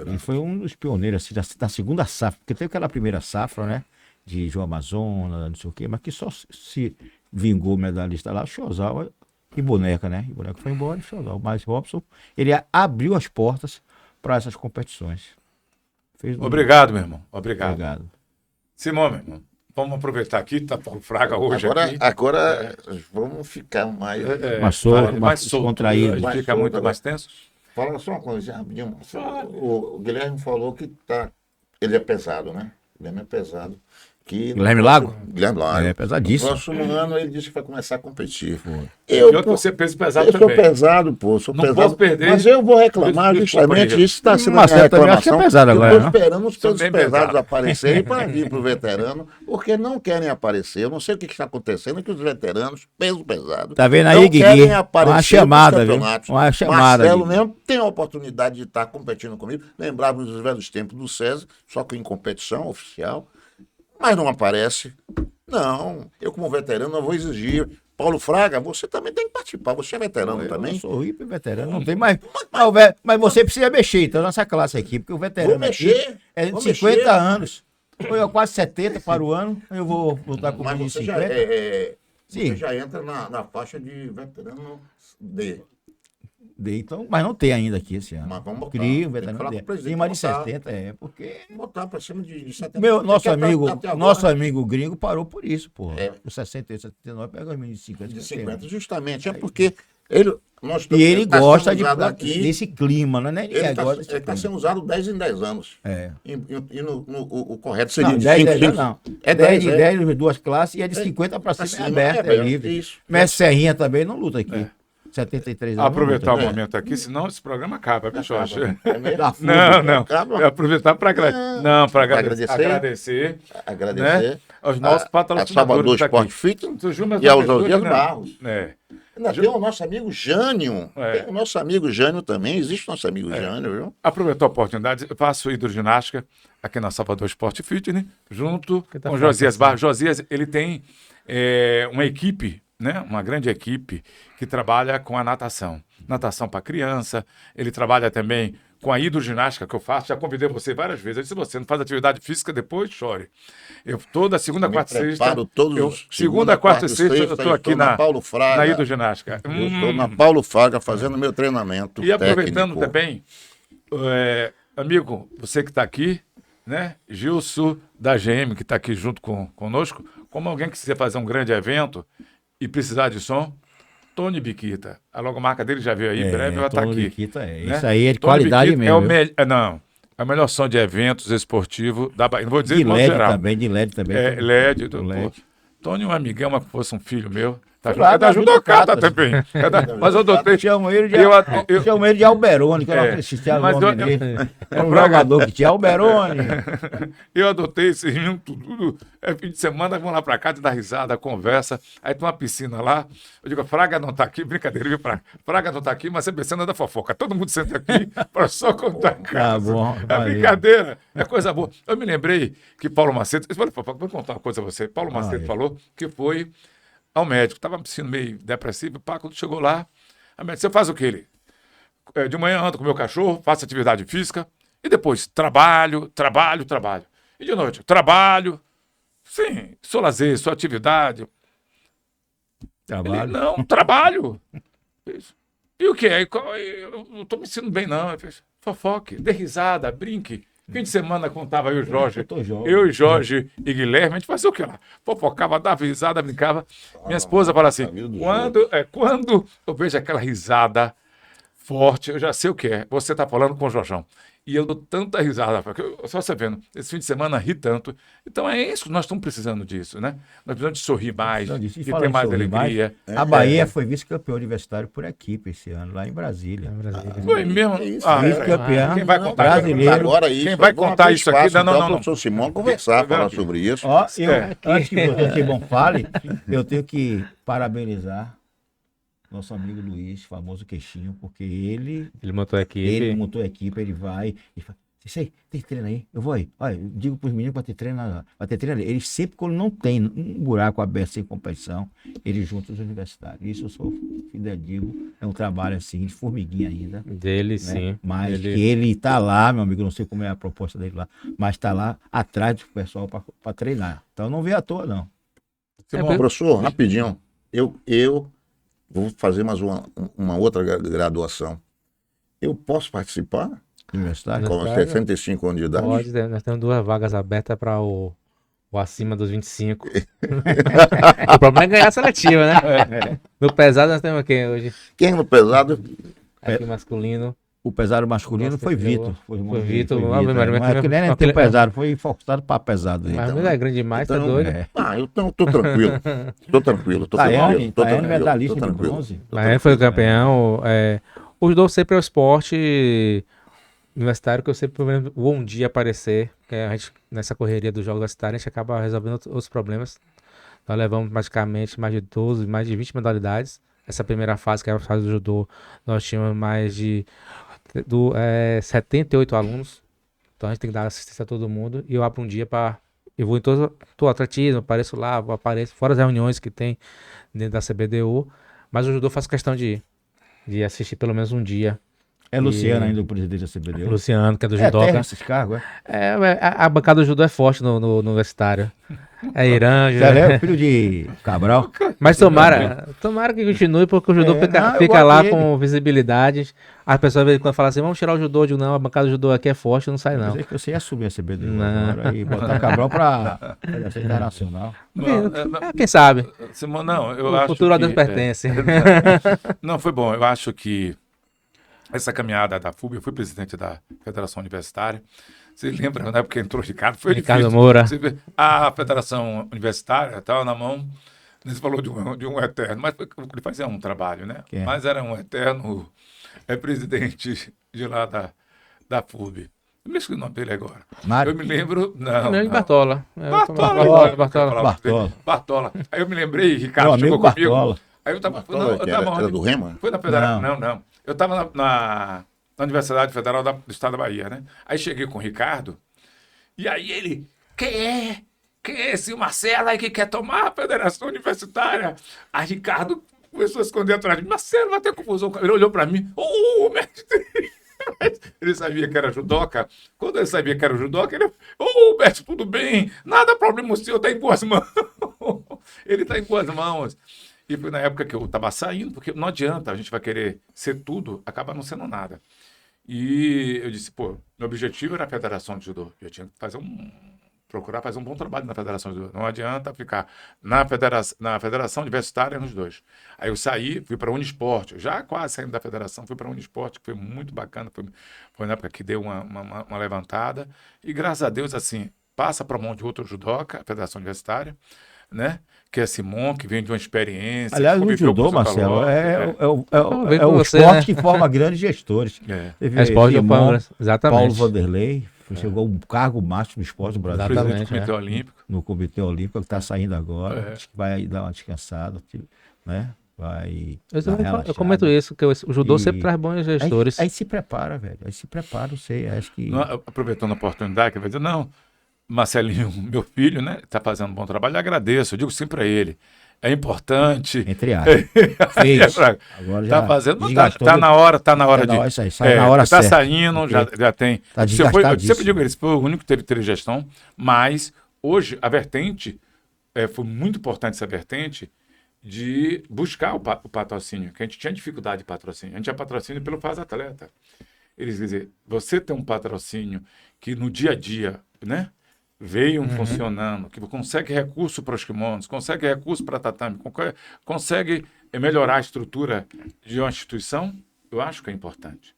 Ele foi um dos pioneiros assim, da segunda safra, porque teve aquela primeira safra, né? De João Amazonas, não sei o quê, mas que só se vingou o medalhista lá, o Chozal e Boneca, né? E Boneca foi embora e Chozal. Mas Robson, ele abriu as portas para essas competições. Obrigado, meu irmão. Obrigado. Simão, meu irmão, vamos aproveitar aqui, tá Paulo Fraga hoje aqui. Agora vamos ficar mais mais contraído. A gente fica muito mais tenso. Fala só uma coisa, rapidinho. O Guilherme falou que ele é pesado, né? O Guilherme é pesado. Guilherme Lago? Guilherme Lago. É pesadíssimo. No próximo ano ele disse que vai começar a competir. Você peso pesado eu também. sou pesado, pô. Sou não pesado. Posso perder. Mas eu vou reclamar justamente disso. Está sendo uma reclamação. Acho que é pesado agora. Eu estou esperando os pesos pesados pesado. aparecerem para vir para o veterano, porque não querem aparecer. Eu não sei o que está acontecendo, que os veteranos, peso pesado, tá vendo aí, não Guigui? querem aparecer uma chamada, nos viu? Uma chamada. Marcelo mesmo tem a oportunidade de estar competindo comigo. Lembrava dos velhos tempos do César, só que em competição oficial. Mas não aparece. Não, eu como veterano não vou exigir. Paulo Fraga, você também tem que participar. Você é veterano também? Eu sou hiper veterano, não tem mais. Mas você precisa mexer, então, nessa classe aqui, porque o veterano mexer, é de 50 anos. Eu quase 70 para o ano, eu vou voltar com mas de você 50. Você já entra na faixa de veterano D. Então, mas não tem ainda aqui esse ano. Mas vamos botar. Cria um veterano D. Tem mais de 70, porque... Botar para cima de 70. Nosso amigo gringo parou por isso, pô. Os 68, 79, pega os meninos de 50. De 50, justamente. É porque ele gosta desse clima, né? Ele está sendo usado 10 em 10 anos. E o correto seria não, de 10 5 em 10 não. É 10 em 10, duas classes, e é de 50 para cima, é aberto, é livre. Isso. Mestre Serrinha também não luta aqui. 73 anos. Aproveitar o momento aqui, senão esse programa acaba, viu, Jorge? Não. Aproveitar para agradecer. Né, aos nossos patrocinadores. A Salvador Sport Fitness e aos Osias Barros. Ainda tem o nosso amigo Jânio. Tem o nosso amigo Jânio também. Existe o nosso amigo Jânio, viu? Aproveitar a oportunidade, eu faço hidroginástica aqui na Salvador Sport Fitness, junto com o Josias Barros. Josias, ele tem uma equipe, né? Uma grande equipe que trabalha com a natação. Natação para criança, ele trabalha também com a hidroginástica que eu faço. Já convidei você várias vezes. Eu disse, você não faz atividade física, depois chore. Eu toda segunda, quarta e sexta. Segunda, quarta e sexta, eu estou aqui na hidroginástica. Eu estou na Paulo Fraga fazendo meu treinamento. E aproveitando também, amigo, você que está aqui, né? Gilson da GM, que está aqui junto conosco, como alguém que quiser fazer um grande evento e precisar de som, Tony Biquita. A logomarca dele já veio aí, em breve vai estar aqui. Biquita, né? Isso aí é de qualidade mesmo. É o melhor som de eventos esportivos da Bahia. Não vou dizer de modo LED geral. também, de LED também. LED. LED. Tony é um amigão, mas fosse um filho meu. É da Judocata também. Mas eu adotei. Chamo ele de Alberoni, que eu não assisti o nome dele. É um jogador que tinha Alberoni. Eu adotei esse menino, tudo. Fim de semana, vamos lá pra cá, te dar risada, conversa. Aí tem uma piscina lá. Eu digo, Fraga não tá aqui, brincadeira, viu? Fraga não tá aqui, mas você pensando da fofoca. Todo mundo senta aqui pra só contar casa. Bom, brincadeira, é coisa boa. Eu me lembrei que Paulo Macedo. Vou contar uma coisa a você. Paulo Macedo falou que foi ao médico, estava me sentindo meio depressivo, pá, quando chegou lá, a médica, você faz o que ele? de manhã ando com o meu cachorro, faço atividade física, e depois trabalho. E de noite, trabalho. Sim, sou lazer, sou atividade. Trabalho. Ele, não, trabalho. E o quê? Eu não tô me sentindo bem, não. Ele fez, fofoque, dê risada, brinque. Fim de semana contava eu e Jorge. Eu e Jorge e Guilherme, a gente fazia o que lá? Fofocava, dava risada, brincava. Minha esposa fala assim, quando eu vejo aquela risada forte, eu já sei o que é. Você tá falando com o Jorjão. E eu dou tanta risada, porque só você vendo, esse fim de semana ri tanto. Então é isso, nós estamos precisando disso, né? Nós precisamos de sorrir mais, de ter mais alegria. A Bahia foi vice-campeão universitário por equipe esse ano, lá em Brasília. Foi mesmo? Vice-campeão Quem vai contar brasileiro. Agora isso. Quem vai contar isso aqui? Não. O professor Simão conversar, falar sobre isso. Ó, antes que o doutor Simão fale, eu tenho que parabenizar nosso amigo Luiz, famoso Queixinho, porque ele montou a equipe. Ele montou a equipe, ele vai e fala, isso aí, tem treino aí? Eu vou aí. Olha, eu digo pros meninos para ter treino ali. Eles sempre, quando não tem um buraco aberto sem competição, eles juntam os universitários. Isso eu sou fidedigo, é um trabalho assim, de formiguinha ainda. Dele, né? sim. Mas que ele tá lá, meu amigo, não sei como é a proposta dele lá, mas tá lá atrás do pessoal para treinar. Então não vem à toa, não. Professor, rapidinho, eu vou fazer mais uma outra graduação. Eu posso participar? Universitário? Com 65 anos de idade? Pode, nós temos 2 vagas abertas para o acima dos 25. O problema é ganhar a seletiva, né? No pesado nós temos quem hoje? Quem no pesado? Aqui masculino. O pesado masculino foi Vitor. Foi Vitor. Mas que nem tem pesado, foi forçado para pesado. Mas então, não é grande demais, tá doido. Eu tô tranquilo. Tô tranquilo. Taiane medalhista de bronze. Mas ele foi o campeão. O judô sempre é o esporte universitário que eu sempre vou um dia aparecer. Que a gente, nessa correria do jogo universitário, a gente acaba resolvendo outros problemas. Nós levamos praticamente mais de 12, mais de 20 modalidades. Essa primeira fase, que era a fase do judô, nós tínhamos mais de 78 alunos. Então a gente tem que dar assistência a todo mundo. E eu abro um dia para... Eu vou em todo atletismo, apareço lá, apareço fora as reuniões que tem dentro da CBDU. Mas o judô faz questão de assistir pelo menos um dia. É Luciano ainda o presidente da CBDU? Luciano, que é do judoca. Tem esses cargos, a bancada do judô é forte no universitário. É Irã. Você é filho de Cabral? Mas tomara que continue, porque o judô fica lá com visibilidade. As pessoas, às vezes, quando falam assim, vamos tirar o judô de não, a bancada do judô aqui é forte, não sai não. Você ia assumir a CBDU agora e botar Cabral para a internacional. Quem sabe? Simão, não, eu o acho futuro a que, Deus pertence. Não, foi bom. Eu acho que essa caminhada da FUB, eu fui presidente da Federação Universitária. Você lembra, na época que entrou o Ricardo? Foi Ricardo difícil. Moura. A Federação Universitária estava na mão, você falou de um eterno, mas ele fazia um trabalho, né? Mas era um eterno presidente de lá da FUB. Eu me esqueci o nome dele agora. Mário? Eu me lembro... Não, Bartola. Bartola. Aí eu me lembrei, Ricardo chegou comigo. Aí eu tava... Era do Rema? Foi na Federação. Não. Eu estava na Universidade Federal do Estado da Bahia, né? Aí cheguei com o Ricardo, e aí ele, quem é esse Marcelo aí que quer tomar a Federação Universitária? Aí Ricardo começou a esconder atrás de mim, Marcelo, vai ter confusão. Ele olhou para mim, mestre! Ele sabia que era judoca. Quando ele sabia que era judoca, ele, mestre, tudo bem, nada problema seu, tá em boas mãos. Ele tá em boas mãos. E foi na época que eu estava saindo, porque não adianta, a gente vai querer ser tudo, acaba não sendo nada. E eu disse, meu objetivo era a Federação de Judô. Eu tinha que procurar fazer um bom trabalho na Federação de Judô. Não adianta ficar na Federação Universitária nos dois. Aí eu saí, fui para a Unisporte, já quase saindo da Federação, fui para a Unisporte, que foi muito bacana, foi na época que deu uma levantada. E graças a Deus, assim, passa para a mão de outro judoca, a Federação Universitária, né? Que é Simon, que vem de uma experiência. Aliás, o judô, Marcelo, é o esporte que forma grandes gestores. Esporte Simon, exatamente. Paulo Vanderlei, chegou um cargo máximo do esporte do Brasil. Exatamente, Comitê Olímpico. No Comitê Olímpico, que está saindo agora. Acho que vai dar uma descansada, né? Eu comento isso, que o judô sempre traz bons gestores. Aí se prepara, velho. Aí se prepara, acho que... Não, aproveitando a oportunidade, que vai dizer, não... Marcelinho, meu filho, né, está fazendo um bom trabalho, eu agradeço, eu digo sim para ele. é importante. Entre aspas. Fez. Agora já Tá fazendo, desgastou. tá na hora, tá na hora Tá na hora, de. isso aí, sai na hora tá certa. saindo, já tem. Tá Eu sempre desgastadíssimo. digo, ele foi o único que teve gestão, mas hoje a vertente, foi muito importante essa vertente de buscar o patrocínio, que a gente tinha dificuldade de patrocínio. A gente tinha patrocínio pelo Faz Atleta. Eles dizer, você tem um patrocínio que no dia a dia, né? Veio funcionando, que consegue recurso para os kimonos, consegue recurso para tatame, consegue melhorar a estrutura de uma instituição, eu acho que é importante.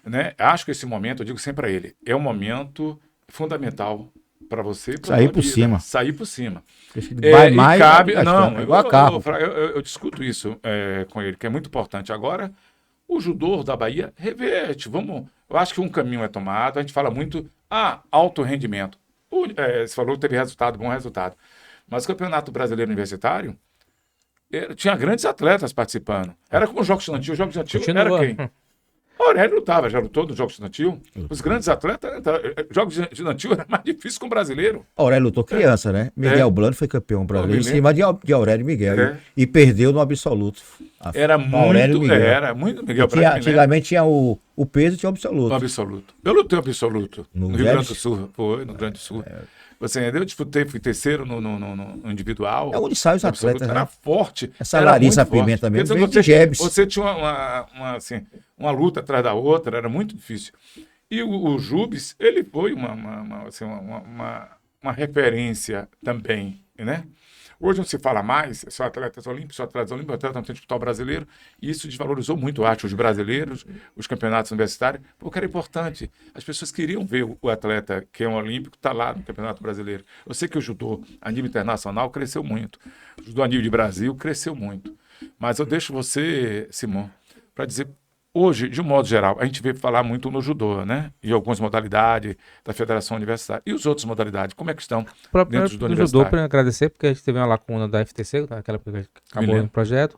Né? Acho que esse momento, eu digo sempre a ele, é um momento fundamental para você. Sair por cima. Sair por cima. Vai mais, cabe, não, igual a carro. Eu discuto isso com ele, que é muito importante. Agora, o judô da Bahia reverte. Eu acho que um caminho é tomado, a gente fala muito, alto rendimento. Você falou que teve bom resultado. Mas o Campeonato Brasileiro Universitário tinha grandes atletas participando. Era como o Jogo Estudantil. O Jogo Estudantil era quem? O Aurélio lutava, já lutou no Jogo Estudantil. Os grandes atletas, o Jogo Estudantil era mais difícil que o brasileiro. Aurélio lutou criança, né? Miguel Blando foi campeão brasileiro em cima de Aurélio e Miguel. E perdeu no absoluto. Era muito Miguel Blando. Antigamente tinha o peso e tinha o absoluto. O absoluto. Eu lutei o absoluto no Rio Grande do Sul. No Rio Grande do Sul. Você entendeu? Eu disputei, fui terceiro no individual. É onde saem os atletas, era né? forte. Essa Larissa Pimenta mesmo, você tinha uma luta atrás da outra, era muito difícil. E o Jubes, ele foi uma referência também, né? Hoje não se fala mais, só atletas olímpicos, só atletas olímpicos, atletas não tem disputar o brasileiro, e isso desvalorizou muito, acho, os brasileiros, os campeonatos universitários, porque era importante. As pessoas queriam ver o atleta que é um olímpico, está lá no Campeonato Brasileiro. Eu sei que o judô a nível internacional cresceu muito, o judô a nível de Brasil cresceu muito. Mas eu deixo você, Simão, para dizer, hoje, de um modo geral, a gente vê falar muito no judô, né? E algumas modalidades da Federação Universitária. E as outras modalidades, como é que estão dentro do judô universitário? Judô, para agradecer, porque a gente teve uma lacuna da FTC, naquela época que a gente acabou no projeto,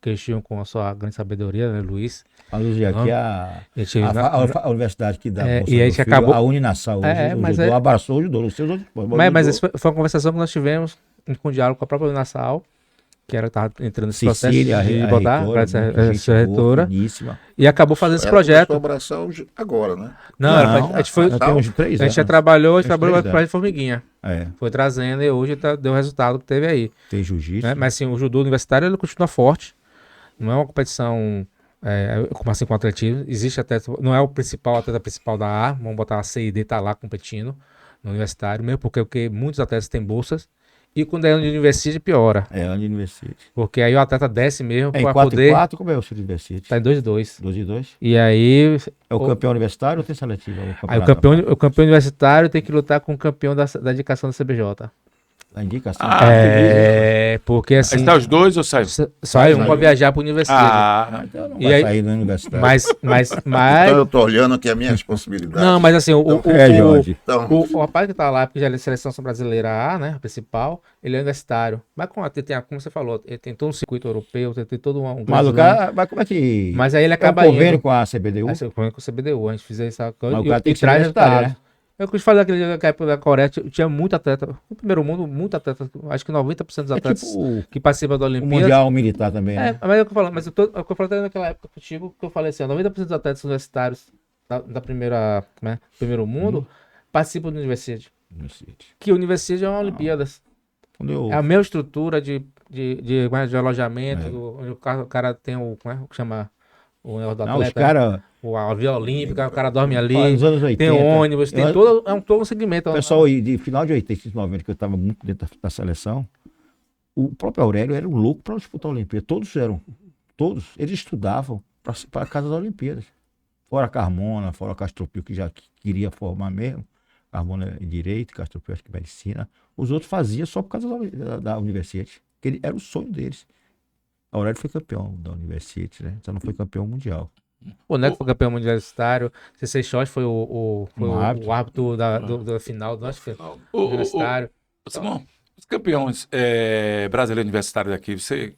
que eles tinham com a sua grande sabedoria, né, Luiz? A Luiz aqui a universidade que dá e a gente acabou a Uninassal hoje, mas o judô abraçou o judô, não sei os outros. Mas essa foi uma conversação que nós tivemos com diálogo com a própria Uninassal, que estava entrando nesse processo de botar, essa reitora, e acabou fazendo esse projeto. Abraçar agora, né? Não, a gente foi. Tem uns 3 anos. A gente já trabalhou para o projeto Formiguinha. É. Foi trazendo e hoje deu o resultado que teve aí. Tem jiu-jitsu. Né? Mas assim, o judô universitário ele continua forte. Não é uma competição como assim com atletismo. Existe atleta, não é o atleta principal da A. Vamos botar a C e D, tá lá competindo no universitário, mesmo porque muitos atletas têm bolsas. E quando é ano de universidade, piora. É ano de universidade. Porque aí o atleta desce mesmo para poder... 4x4, como é o seu universidade? Tá em 2x2. 2x2? E aí... É o campeão universitário ou tem seletivo? Aí o campeão universitário tem que lutar com o campeão da indicação da CBJ. A indicação? Porque assim... Aí está os dois ou sai? Sai um para viajar para a universidade. Então não vai sair da universidade. Mas então eu tô olhando aqui as minhas possibilidades. Não, mas assim, o rapaz que tá lá, porque já é seleção brasileira A, né, a principal, ele é universitário. Mas como você falou, ele tem todo um circuito europeu, tem todo um... Mas como é que... Mas aí ele acaba indo... convênio com a CBDU? Convênio com a CBDU, a gente fez essa coisa e traz resultado, né? Eu quis falar daquele época da Coreia, tinha muito atleta. No primeiro mundo, muito atleta. Acho que 90% dos atletas que participam da Olimpíada. O Mundial Militar também, né? Mas é o que eu falo. Mas eu falei naquela época contigo, que eu falei assim, 90% dos atletas universitários da primeiro mundo participam da universidade. Que a universidade é uma Olimpíadas. É a mesma estrutura de alojamento, onde o cara tem o... Como é que chama? O negócio do atleta. Os caras... A Via Olímpica, o cara dorme ali, nos anos 80, tem ônibus, tem todo um segmento. O pessoal, de final de 80, 90, que eu estava muito dentro da seleção, o próprio Aurélio era um louco para disputar a Olimpíada. Todos, eles estudavam para a casa das Olimpíadas. Fora a Carmona, fora a Castropil, que já queria formar mesmo. Carmona em Direito, Castropil acho que Medicina. Os outros faziam só por causa da universidade. Que era o sonho deles. A Aurélio foi campeão da universidade, né? Só não foi campeão mundial. O Neco foi campeão universitário. C6 Short foi o árbitro da final do nosso universitário. Simão, os campeões brasileiros universitários daqui, você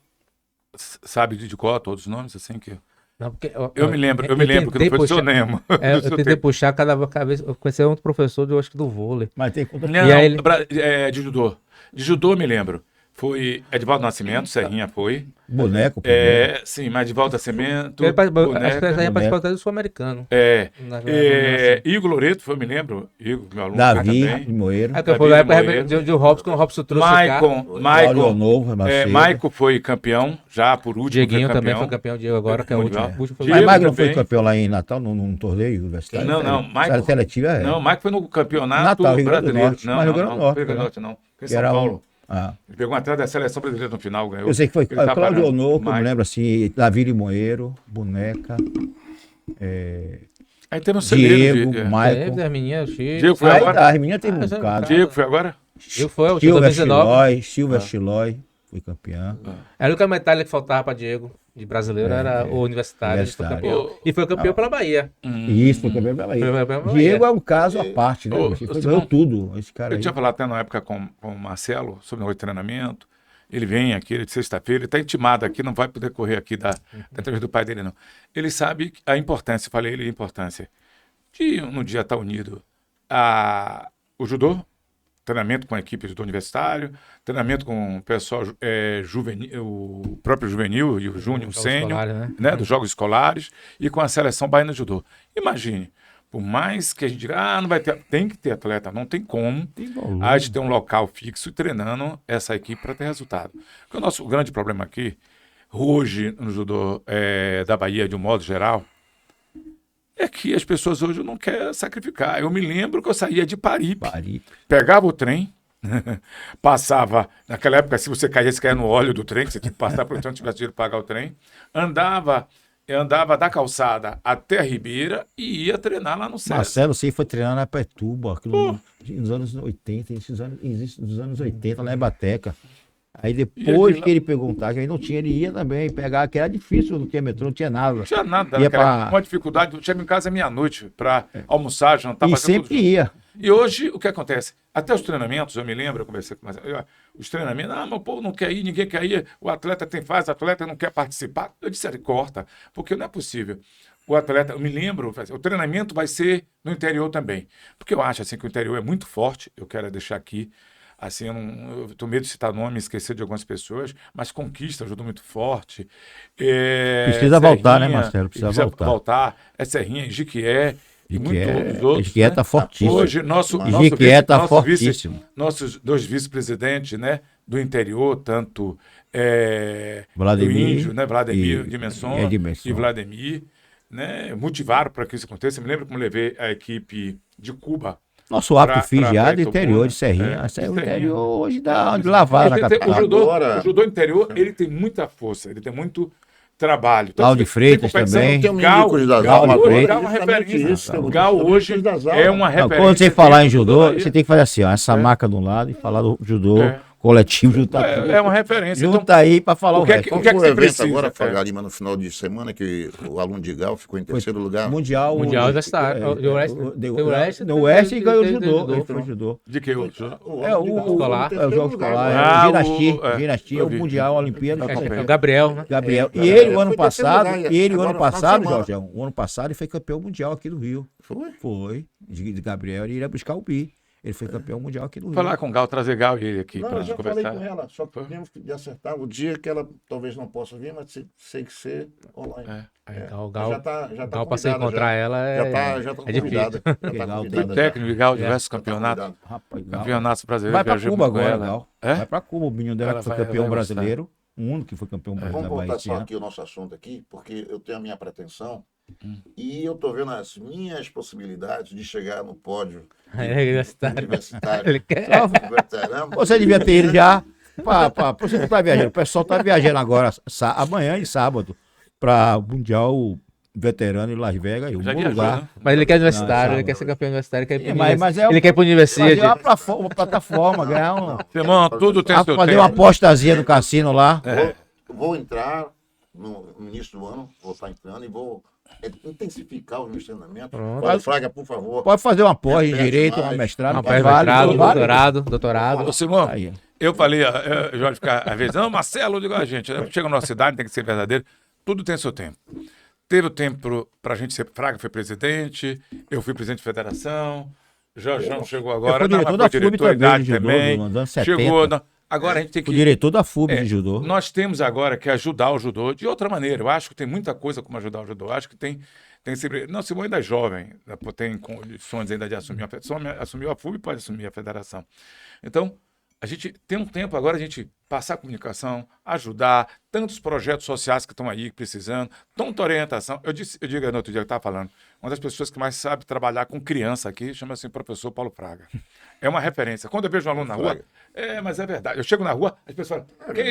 sabe de qual todos os nomes? Assim que... Não, porque eu me lembro que não foi o seu Nemo. Eu tentei puxar cada vez. Eu conheci outro professor, acho que do vôlei. Mas tem conta... De judô. De judô eu me lembro. Foi Edivaldo Nascimento, Serrinha foi. Boneco. Sim, mas Edivaldo Nascimento, Acho que ele Boneca. participou até do Sul-Americano. Igor Loreto, foi, eu me lembro. Igor, meu aluno Davi também. de Moeiro. É que foi na época de Robson, quando o Robson trouxe Maicon Novo, Maicon foi campeão, já por último. Dieguinho foi também campeão. foi campeão, Diego agora, que é o último. Mundial. Foi Mas Diego Maicon não foi também. campeão lá em Natal, num torneio universitário? Não, Maicon. Seletiva Não, Maicon foi no campeonato Natal, Rio Grande do brasileiro. Norte. Mas Rio Grande do Norte, Rio Grande do né? Norte, não. Foi em Que São era Paulo. Ele Ele pegou atrás da seleção brasileira no final, ganhou. Eu sei que foi Ele tá Cláudio parando. Honor, que eu me Maicon. lembro assim, Davi de Moeiro, Boneca, Aí temos um celeiro Diego, de... Maicon. Das meninas, Diego foi Aí agora? as meninas tem um bocado. Diego foi agora? Diego foi, o Silvia 2019. Chilói, Silvia Chilói, foi campeã. Era a única medalha que faltava para Diego, de brasileiro, era o universitário. Ele foi Universitário. campeão. E foi campeão pela Bahia. E isso foi campeão pela Bahia. Foi campeão pela Diego Bahia. é um caso à parte, né? Ô, Ele Simão, ganhou tudo, esse cara Eu aí. tinha falado até na época com o Marcelo sobre o treinamento. Ele vem aqui de sexta-feira, ele está intimado aqui, não vai poder correr aqui da entrevista do pai dele, não. Ele sabe a importância, falei ele a importância de no dia estar unido o judô, treinamento com a equipe do universitário, treinamento com o pessoal juvenil, o próprio juvenil e o júnior, o Jogos sênior, escolares, né? dos jogos escolares e com a seleção baiana de judô. Imagine, por mais que a gente diga, não vai ter, tem que ter atleta, não tem como. A gente tem um local fixo treinando essa equipe para ter resultado. Porque o nosso grande problema aqui, hoje no judô da Bahia, de um modo geral, é que as pessoas hoje não querem sacrificar. Eu me lembro que eu saía de Paripe, pegava o trem, passava, naquela época, se você caía no óleo do trem, que você tinha que passar por então, não tivesse dinheiro para pagar o trem, eu andava da calçada até a Ribeira e ia treinar lá no César. Marcelo, você foi treinar na Petuba, aquilo nos anos 80, nos anos 80, lá em Bateca. Aí depois que ele pegou um táxi, aí não tinha, ele ia também pegar, que era difícil, não tinha metrô, não tinha nada. Não tinha nada, Ia uma dificuldade. Eu chego em casa meia-noite para almoçar, jantar, E fazer sempre tudo junto. ia. E hoje, o que acontece? Até os treinamentos, eu me lembro, eu conversei com os treinamentos, mas o povo não quer ir, ninguém quer ir, o atleta tem fase, o atleta não quer participar. Eu disse, ele corta, porque não é possível. O atleta, eu me lembro, o treinamento vai ser no interior também. Porque eu acho assim, que o interior é muito forte, eu quero deixar aqui, assim, eu tenho medo de citar nome, esquecer de algumas pessoas, mas Conquista ajuda muito forte. Precisa voltar, né, Marcelo? Precisa voltar. Serrinha, Jiquié, e muitos outros. Jiquié tá fortíssimo. Hoje, Jiquié tá fortíssimo. Nossos dois vice-presidentes, né, do interior, tanto Vladimir, do Índio, né, Vladimir e Dimensson Edmilson. e Vladimir, né, motivaram para que isso aconteça. Eu me lembro como levei a equipe de Cuba. Nosso hábito fiz já do Itaúna, interior de Serrinha. O interior hoje dá uma lavada na capital. O judô interior, ele tem muita força, ele tem muito trabalho. Gal de Freitas também. Gal é uma referência. Gal hoje é uma referência. Quando você falar em judô, você tem que fazer assim, ó, essa maca de um lado e falar do judô coletivo. É uma referência. Junta aí para falar o resto. Qual foi o evento agora, Faga Lima, no final de semana, que o aluno de Gal ficou em terceiro lugar? Mundial Universitário. No Oeste e ganhou judô. Foi judô. De que outro? O jogo escolar. Ginastia, o Mundial, a Olimpíada. O Gabriel, né? Gabriel. E ele, o ano passado, Jorge, o ano passado, ele foi campeão mundial aqui do Rio. Foi. De Gabriel, ele ia buscar o bi. Ele foi campeão mundial aqui no Rio. Falar com o Gal, trazer Gal e ele aqui para já conversar. falei com ela, só que temos que acertar o dia que ela talvez não possa vir, mas tem que ser online. Gal, tá para você encontrar ela já tá difícil. convidada. Foi técnico de Gal, diversos campeonatos. Campeonatos brasileiros. Vai para Cuba agora, Gal. É? Vai para Cuba, o menino dela Ela que foi vai campeão gostar. brasileiro. O único que foi campeão brasileiro Vamos da Bahia voltar esse só ano. aqui o nosso assunto aqui, porque eu tenho a minha pretensão e eu tô vendo as minhas possibilidades de chegar no pódio universitário. Ele quer. Veterano. Você devia ter ido já. Você não tá viajando. O pessoal tá viajando agora, amanhã e sábado, para o Mundial Veterano em Las Vegas, em um Já bom viajou, lugar. né? Mas ele quer universitário, Não, ele quer ser campeão universitário, Ele quer ir para a universidade. fazer uma plataforma, ganhar Irmão, tudo tem seu fazer tempo. uma apostazinha no cassino lá. Vou entrar no início do ano, vou estar entrando e vou intensificar os meus treinamentos. Paulo Fraga, por favor. Pode fazer uma pós em direito, uma mestrado, Doutorado. Ô, Simão, Aí. eu falei, Jorge fica às vezes, não, Marcelo, eu digo, gente, chega na nossa cidade, tem que ser verdadeiro, tudo tem seu tempo. Teve o tempo pra gente ser, Fraga foi presidente, eu fui presidente de federação, Jorjão chegou agora, Eu fui diretor da FUB também, idade de judô, também, nos anos 70. chegou, Agora a gente tem O que... diretor da FUB de judô. Nós temos agora que ajudar o judô de outra maneira. Eu acho que tem muita coisa como ajudar o judô. Eu acho que tem sempre... Não, Simone ainda é jovem, tem condições ainda de assumir a federação. Assumiu a FUB e pode assumir a federação. Então, a gente tem um tempo agora a gente passar a comunicação, ajudar, tantos projetos sociais que estão aí precisando, tanta orientação. Eu digo no outro dia que eu estava falando, uma das pessoas que mais sabe trabalhar com criança aqui chama-se professor Paulo Fraga. É uma referência. Quando eu vejo um aluno na rua, mas é verdade. Eu chego na rua, as pessoas falam, quem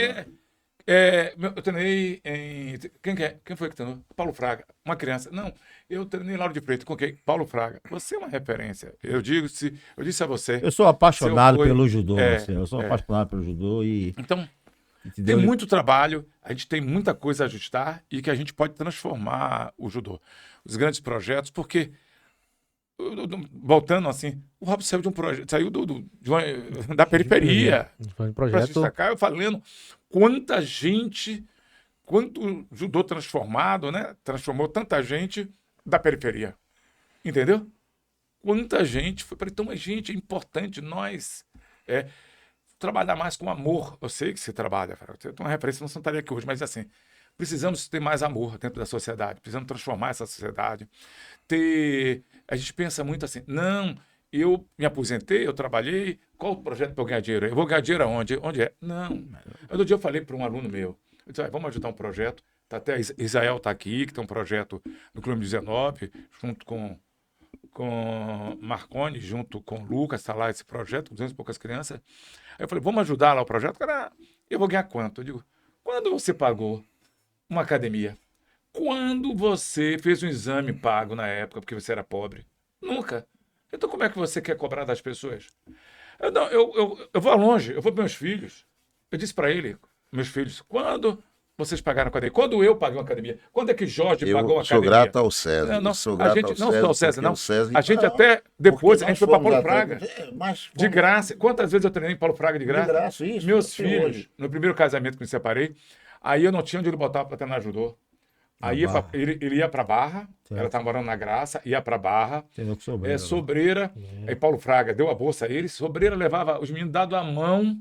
é? Eu treinei em... Quem foi que treinou? Paulo Fraga. Uma criança. Não, eu treinei em Lauro de Freitas. Com quem? Paulo Fraga. Você é uma referência. Eu disse a você. Eu sou apaixonado pelo judô. É, Eu sou apaixonado pelo judô e... Então, entendeu? tem muito trabalho, a gente tem muita coisa a ajustar e que a gente pode transformar o judô. Os grandes projetos, porque... Voltando assim, o Robson saiu de um projeto, saiu da periferia. Foi um Para projeto. destacar, eu falando quanta gente, quanto judô transformado, né? Transformou tanta gente da periferia. Entendeu? Quanta gente foi para então, a gente é importante nós trabalhar mais com amor. Eu sei que você trabalha, você tem uma referência, não estaria aqui hoje, mas assim, precisamos ter mais amor dentro da sociedade, precisamos transformar essa sociedade. A gente pensa muito assim, não, eu me aposentei, eu trabalhei, qual o projeto para eu ganhar dinheiro? Eu vou ganhar dinheiro aonde? Onde é? Não. Outro dia eu falei para um aluno meu, eu disse, vamos ajudar um projeto, até Israel está aqui, que tem um projeto no Clube 19, junto com Marconi, junto com Lucas, está lá esse projeto, 200 e poucas crianças. Aí eu falei, vamos ajudar lá o projeto? Cara, eu vou ganhar quanto? Eu digo, quando você pagou uma academia? Quando você fez um exame pago na época, porque você era pobre? Nunca. Então como é que você quer cobrar das pessoas? Eu vou longe, eu vou para meus filhos. Eu disse para ele, meus filhos, quando vocês pagaram a academia? Quando eu paguei uma academia? Quando é que Jorge pagou a academia? Eu sou grato ao César. Não, sou grato não só ao César, não. César, A gente até depois, a gente foi para Paulo Fraga. Mas De graça. Quantas vezes eu treinei em Paulo Fraga de graça? De graça, isso. Meus até filhos, hoje. no primeiro casamento que me separei, aí eu não tinha onde ele botar para treinar judô. Aí ele ia para Barra, ela estava morando na Graça, ia para Barra, Entendeu que Sobreira, Sobreira, aí Paulo Fraga deu a bolsa a ele, Sobreira levava os meninos dado a mão,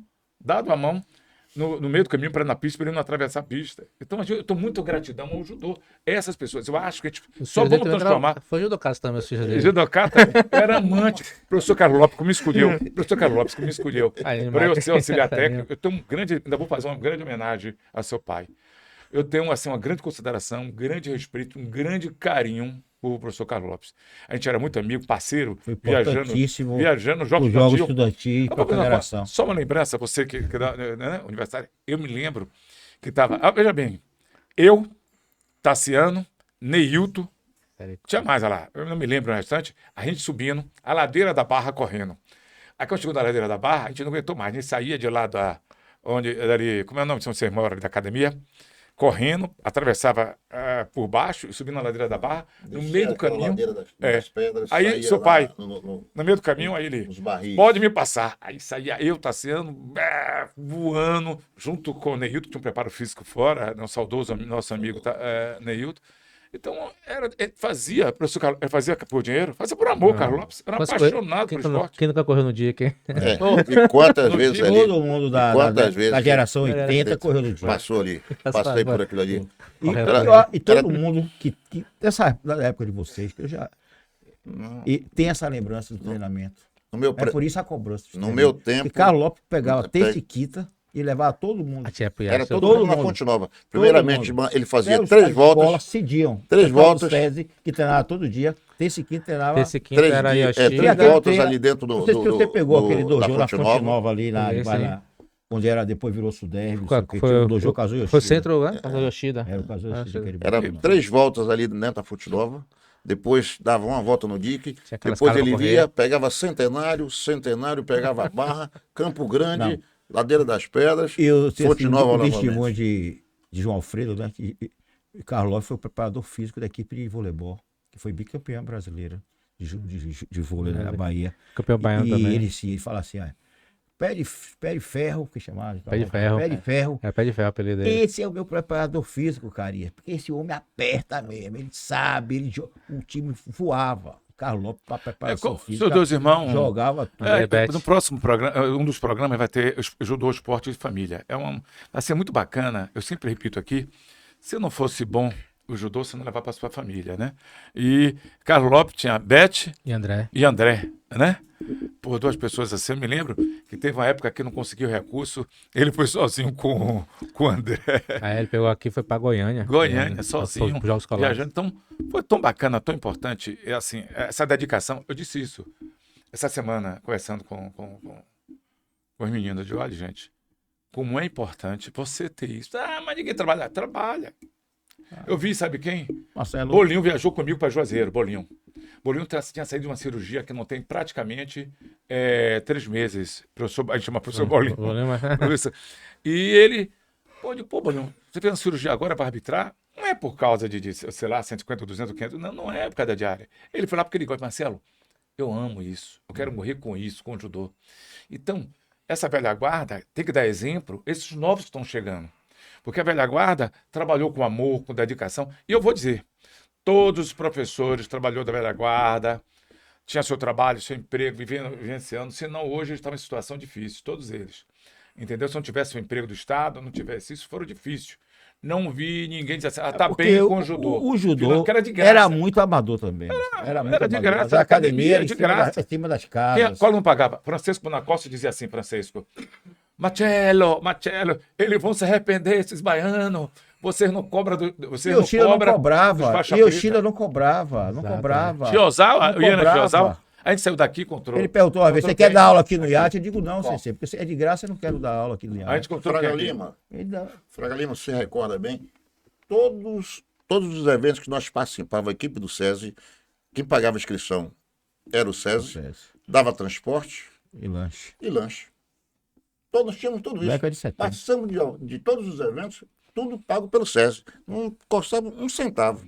no meio do caminho para ir na pista, para ele não atravessar a pista. Então eu estou muito gratidão ao judô. Essas pessoas, eu acho que a gente só vamos transformar. Foi judocasta também, os filhos dele. Judocata era amante. Professor Carlos Lopes que me escolheu. Professor Carlos Lopes que me escolheu. Para eu ser auxiliar técnico, eu tenho ainda vou fazer uma grande homenagem a seu pai. Eu tenho assim, uma grande consideração, um grande respeito, um grande carinho por professor Carlos Lopes. A gente era muito amigo, parceiro, Foi importantíssimo viajando os jogos Jogos estudantis. Estudantis para a federação. Só uma lembrança, você que né, universitário, eu me lembro que estava... veja bem, eu, Tassiano, Neilton, tinha mais lá, eu não me lembro o restante, a gente subindo a ladeira da Barra correndo. Aí quando chegou na ladeira da Barra, a gente não aguentou mais, a gente saía de lá como é o nome de São Mora, da academia, correndo, atravessava por baixo e subindo na ladeira da Barra, no meio do caminho. Das pedras, aí seu pai, no meio do caminho, aí ele, barris. pode me passar. Aí saía eu, Tassiano, voando, junto com o Neilton, que tinha um preparo físico fora, um saudoso nosso amigo Neilton. Então, fazia, professor Carlos, fazia por dinheiro, fazia por amor, Carlos Lopes. Era apaixonado pelo esporte. Quem nunca correu no dia aqui? E quantas vezes ali, Todo mundo da geração 80 correu no dia. passou ali, passei por aquilo ali. E todo mundo que da época de vocês, que eu já... E tem essa lembrança do treinamento. É por isso a cobrança. No meu tempo... E Carlos Lopes pegava terça e quinta e levava todo mundo. Era todo mundo na Fonte Nova. Primeiramente, ele fazia 3 voltas. Bola, cediam. 3 voltas. César, que treinava todo dia. Terça e quinta treinava. Terça e quinta era Yoshi. 3 voltas ali dentro do... Não sei se você pegou aquele dojo na Fonte Fonte Nova ali, onde era, depois virou Suderbe. O dojo Kazuo Yoshida. Foi o centro, né? Kazuo Yoshida. Era o Kazuo Yoshida. Era 3 voltas ali dentro da Fonte Nova. Depois dava uma volta no dique. Depois ele via, pegava Centenário, pegava Barra, Campo Grande... Ladeira das Pedras, Fonte Nova novamente. Testemunho de João Alfredo, né? Que Carlos Lopes foi o preparador físico da equipe de voleibol, que foi bicampeã brasileira de vôlei na Bahia. Campeão baiano também. Ele fala assim, pé de ferro, que chamava. Pé de ferro. Pé de ferro. Pé de ferro, apelido dele. Esse é o meu preparador físico, Caria. Porque esse homem aperta mesmo, ele sabe, o time voava. Carlos Lopes, para preparação Seus física. dois irmãos. Jogava tudo. No próximo programa, um dos programas vai ter judô, esporte de família. Vai ser muito bacana. Eu sempre repito aqui, se não fosse bom o judô, você não levar para sua família, né? E Carlos Lopes tinha Beth E André? e André, né? Por duas pessoas assim. Eu me lembro que teve uma época que não conseguiu recurso, ele foi sozinho com o André. Aí ele pegou aqui e foi pra Goiânia. Goiânia, É, sozinho, pros Jogos Escolares. viajando. Então, foi tão bacana, tão importante, assim, essa dedicação. Eu disse isso essa semana, conversando com os meninos, de olha, gente, como é importante você ter isso. Ah, mas ninguém trabalha. Trabalha. Eu vi, sabe quem? Marcelo. Bolinho viajou comigo para Juazeiro, Bolinho. Bolinho tinha saído de uma cirurgia que não tem praticamente 3 meses. Professor, a gente chama professor Bolinho. Professor. E ele, pô, Bolinho, você fez uma cirurgia agora para arbitrar? Não é por causa de, sei lá, 150, 200, 500. Não é por causa da diária. Ele foi lá porque ele gosta. Marcelo, eu amo isso. Eu quero morrer com isso, com o judô. Então, essa velha guarda tem que dar exemplo. Esses novos que estão chegando. Porque a velha guarda trabalhou com amor, com dedicação. E eu vou dizer, todos os professores trabalhou da velha guarda, tinha seu trabalho, seu emprego, vivenciando, senão hoje eles estavam em situação difícil, todos eles. Entendeu? Se não tivesse o emprego do Estado, não tivesse isso, foram difícil. Não vi ninguém dizer assim, tá bem com o judô. O judô era de graça. era muito amador também. Era muito era de amador. graça, A academia de em cima graça. em cima das casas. Qual não pagava? Francisco Bonacosta dizia assim, Francisco, Marcelo, eles vão se arrepender, esses baianos. Vocês não cobram vocês E o China não cobram cobrava. dos faixa E o preta. China não cobrava. Não cobrava. Chiosal, Não eu ia na cobrava. Chiosal, a gente saiu daqui, encontrou. Ele perguntou uma vez, você encontrou quer quem? dar aula aqui no iate? Eu digo, não, CC, porque se é de graça, eu não quero dar aula aqui no A gente iate. encontrou Fraga quem aqui? Lima, Ele dá. Fraga Lima, você recorda bem? Todos os eventos que nós participávamos, a equipe do SESI, quem pagava a inscrição era o SESI, dava transporte E lanche. e lanche. Todos tínhamos tudo isso. Década de 70. Participamos de todos os eventos, tudo pago pelo SESI. Não custava um centavo.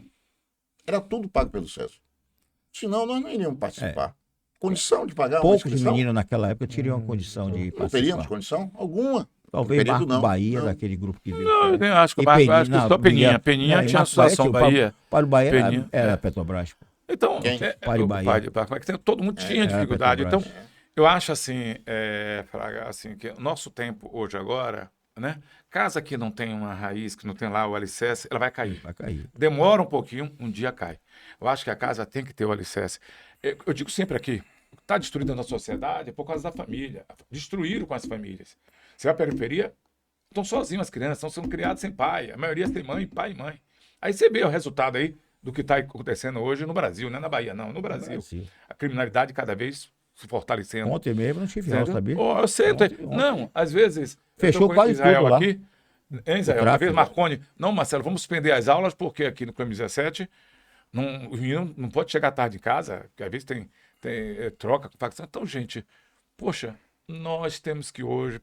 Era tudo pago pelo SESI. Senão nós não iríamos participar. Condição de pagar uma Poucos inscrição? meninos naquela época teriam condição de Não teríamos participar. condição alguma. Talvez Período Marco não. Bahia, Não. daquele grupo que veio. Não, eu nem acho que o E Marco, Peninha, acho que não, só Peninha. Miguel- Peninha não, tinha a Marco Bahia Associação tinha o Bahia. Paulo Bahia Peninha, era Petrobras. Pô. Então, Quem? Pari Bahia. todo mundo tinha dificuldade. Então, Petrobras. eu acho assim, Fraga, assim, que o nosso tempo hoje agora, né? Casa que não tem uma raiz, que não tem lá o alicerce, ela vai cair. Vai cair. Demora um pouquinho, um dia cai. Eu acho que a casa tem que ter o alicerce. Eu digo sempre aqui, está destruída na sociedade é por causa da família. Destruíram com as famílias. Você vai à periferia, estão sozinhos as crianças, estão sendo criadas sem pai. A maioria tem mãe, pai e mãe. Aí você vê o resultado aí do que está acontecendo hoje no Brasil, não é na Bahia, não, no Brasil. A criminalidade cada vez se fortalecendo. Ontem mesmo não tive aula, Entendeu? sabia? Oh, eu sei, Ontem. não, às vezes... Fechou eu tô com quase Israel tudo lá. aqui, em Israel, O uma tráfego. vez Marconi, não, Marcelo, vamos suspender as aulas, porque aqui no Clube 17, o menino não pode chegar tarde em casa, porque às vezes tem troca com facção. Então, gente, poxa, nós temos que hoje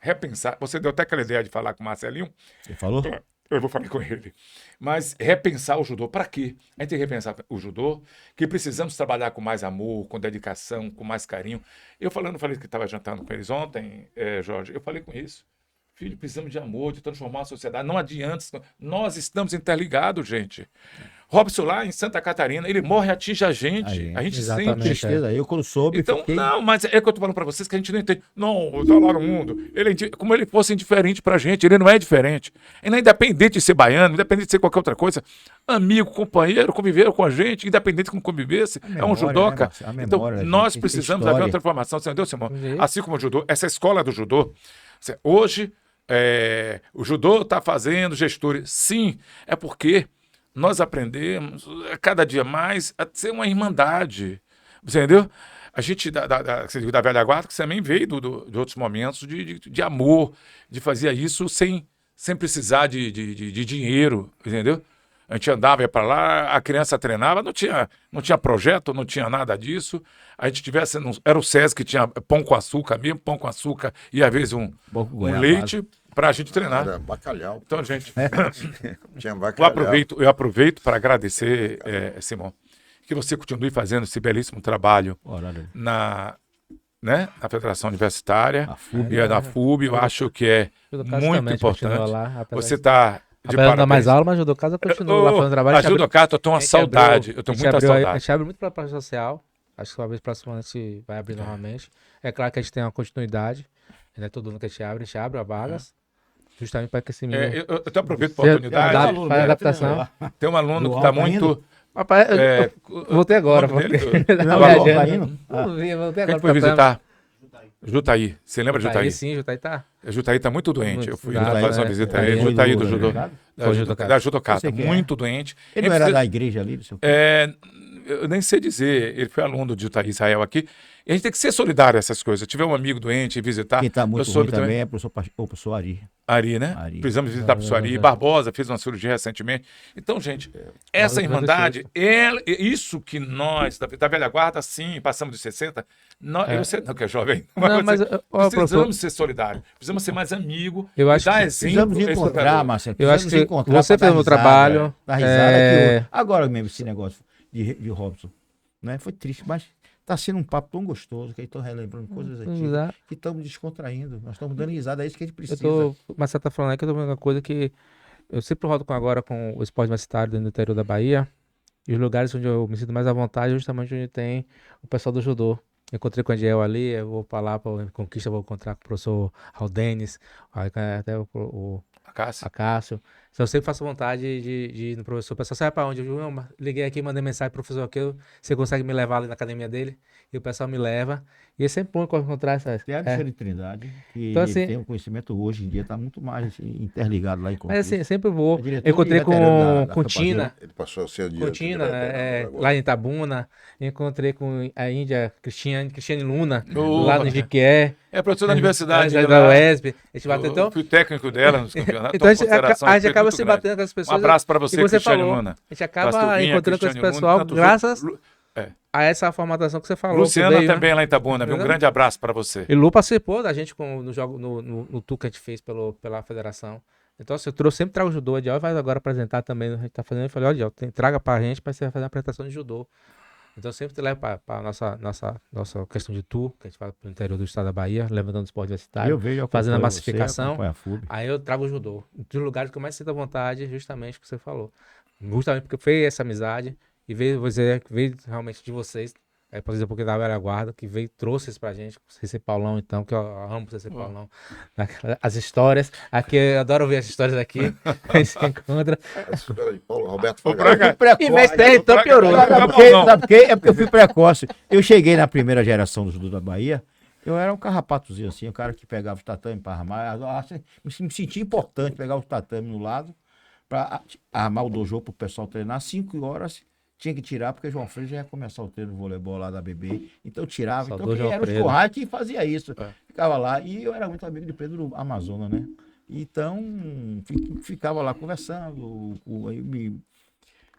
repensar. Você deu até aquela ideia de falar com o Marcelinho, Você falou? eu vou falar com ele. Mas repensar o judô, para quê? A gente tem que repensar o judô, que precisamos trabalhar com mais amor, com dedicação, com mais carinho. Eu falei que estava jantando com eles ontem, Jorge, eu falei com isso. Filho, precisamos de amor, de transformar a sociedade. Não adianta, nós estamos interligados, gente. Robson lá em Santa Catarina, ele morre e atinge a gente. A gente Exatamente. sente. Tristeza. Eu quando soube, Então, fiquei... não, mas é que eu tô falando pra vocês que a gente não entende. Não, tá lá no mundo. Ele como ele fosse indiferente pra gente. Ele não é diferente. Ele é independente de ser baiano, independente de ser qualquer outra coisa. Amigo, companheiro, conviveram com a gente, independente de como convivesse. É um memória, judoca. né, Marcelo? A Então, memória, a nós gente, precisamos história. haver uma transformação. Você entendeu, Simão? Uhum. Assim como o judô, essa escola do judô. Hoje, o judô está fazendo gestores. Sim, é porque nós aprendemos cada dia mais a ser uma irmandade. Você entendeu? A gente da velha guarda, que também veio de outros momentos de amor, de fazer isso sem precisar de dinheiro, entendeu? A gente andava, ia para lá, a criança treinava, não tinha projeto, não tinha nada disso. A gente era o SESI que tinha pão com açúcar mesmo, pão com açúcar e às vezes um leite para a gente treinar. Era bacalhau. Então, gente, Tinha bacalhau. eu aproveito para agradecer, Simão, que você continue fazendo esse belíssimo trabalho na Federação Universitária A FUB. e na FUB. Eu acho que é Pelo caso muito também, continua importante. lá, apesar Você de- está De Apesar de não dar mais parabéns. aula, mas a Judocato continua lá fazendo trabalho. A Judocato, eu tenho uma saudade. Eu tenho muita A saudade. gente abre muito para a parte social. Acho que talvez próximo ano a gente vai abrir novamente. É claro que a gente tem uma continuidade. Não é todo ano que a gente abre vagas. Justamente para que esse menino... Eu até aproveito a Você oportunidade. faz adaptação. Tem um aluno Do que está Alto muito. Rapaz, É, voltei agora. o nome dele- Tava Não, viajando. tá indo? Não vi, voltei Quem agora foi pra visitar? Jutaí. Você lembra de Jutaí, Jutaí? sim, Jutaí tá. Jutaí tá muito doente. Eu fui Tá, lá fazer uma é, visita a é, ele. foi Jutaí do do- judô. Foi Judocato. Da Judocata. Eu sei quem é. Muito doente. Ele não era da igreja ali, do seu Eu nem sei dizer. Ele foi aluno de Jutaí Israel aqui. E a gente tem que ser solidário a essas coisas. Se tiver um amigo doente e visitar. Quem tá eu muito ruim soube também é o professor Ari. Ari, né? Ari. Precisamos visitar o professor Ari. Barbosa fez uma cirurgia recentemente. Então, gente, essa Não, irmandade, isso que nós, da velha guarda, sim, passamos de 60, eu sei não que é jovem, Não, mas, ó, precisamos professor, ser solidários, precisamos ser mais amigos, Eu acho dar que exemplo. Precisamos a esse encontrar, jogador. Marcelo. Eu acho precisamos que encontrar você pra fez um dar risada, trabalho, dar risada é, que agora mesmo esse negócio de Robson, né? Foi triste, mas tá sendo um papo tão gostoso que aí tô relembrando coisas antigas Exato. que estamos descontraindo. Nós estamos dando risada, é isso que a gente precisa. Mas você tá falando aí que eu tô vendo uma coisa que eu sempre rodo agora com o esporte universitário dentro do interior da Bahia. E os lugares onde eu me sinto mais à vontade é justamente onde tem o pessoal do judô. Eu encontrei com a Angel ali, eu vou pra lá para Conquista, vou encontrar com o professor Aldenis, até o Cássio. Acácio. Então eu sempre faço vontade de ir no professor. O pessoal sabe pra onde? Liguei aqui, mandei mensagem pro professor aqui, você consegue me levar ali na academia dele? E o pessoal me leva. E é sempre bom encontrar essas... Tem a Alexandre Trindade, que Então, ele assim- tem um conhecimento hoje em dia, está muito mais interligado lá em Mas assim, Conquista. sempre vou. É diretor Eu encontrei de veterano com da Tina, Ele passou a ser diretor de Tina, veterano agora. lá em Itabuna. Encontrei com a Índia Cristiane Luna, Oh, lá no Jiquié. É professor da universidade. Da lá. UESP. A gente bateu, Eu então, fui técnico dela nos campeonatos. então a gente, consideração, a gente respeito acaba muito se grande. batendo com as Um pessoas. abraço para você, que você Cristiane falou. Luna. A gente acaba Pastorinha, encontrando com esse Cristiane Luna, pessoal tantos graças outros. a essa formatação que você falou. que Luciana veio, né? também lá em Itabuna, viu? Um Entendeu? grande abraço para você. E Lu participou da gente no jogo, no tour que a gente fez pela federação. Então, assim, sempre trago judô. A Diel vai agora apresentar também. A gente tá fazendo. Eu falei, ó, Diel, traga pra gente pra você fazer uma apresentação de judô. Então, sempre levo pra nossa questão de tour, que a gente vai pro interior do estado da Bahia, levantando o esporte universitário. Eu vejo, fazendo a acompanho você, massificação. acompanho a FUB. Aí eu trago o judô. Um dos lugares que eu mais sinto à vontade, justamente o que você falou. Justamente porque fez essa amizade e veio realmente de vocês. Por exemplo, porque da velha guarda, que trouxe isso pra gente, o CC Paulão, então, que eu amo o CC Paulão. As histórias, aqui eu adoro ouvir as histórias aqui, a gente se encontra. Espera aí, Paulo Roberto Vou Fagal. pra cá. E mestre, então piorou. Sabe por quê? É porque eu fui precoce. Eu cheguei na primeira geração do judô da Bahia, eu era um carrapatozinho assim, um cara que pegava os tatame para armar. Me sentia importante pegar os tatame no lado para armar o dojo pro pessoal treinar. 5 horas tinha que tirar, porque João Freire já ia começar o treino de voleibol lá da BB. Então eu tirava. Saudou Então quem João era o Freire. Churrai que fazia isso. É. Ficava lá. E eu era muito amigo de Pedro Amazonas, né? Então, ficava lá conversando. Aí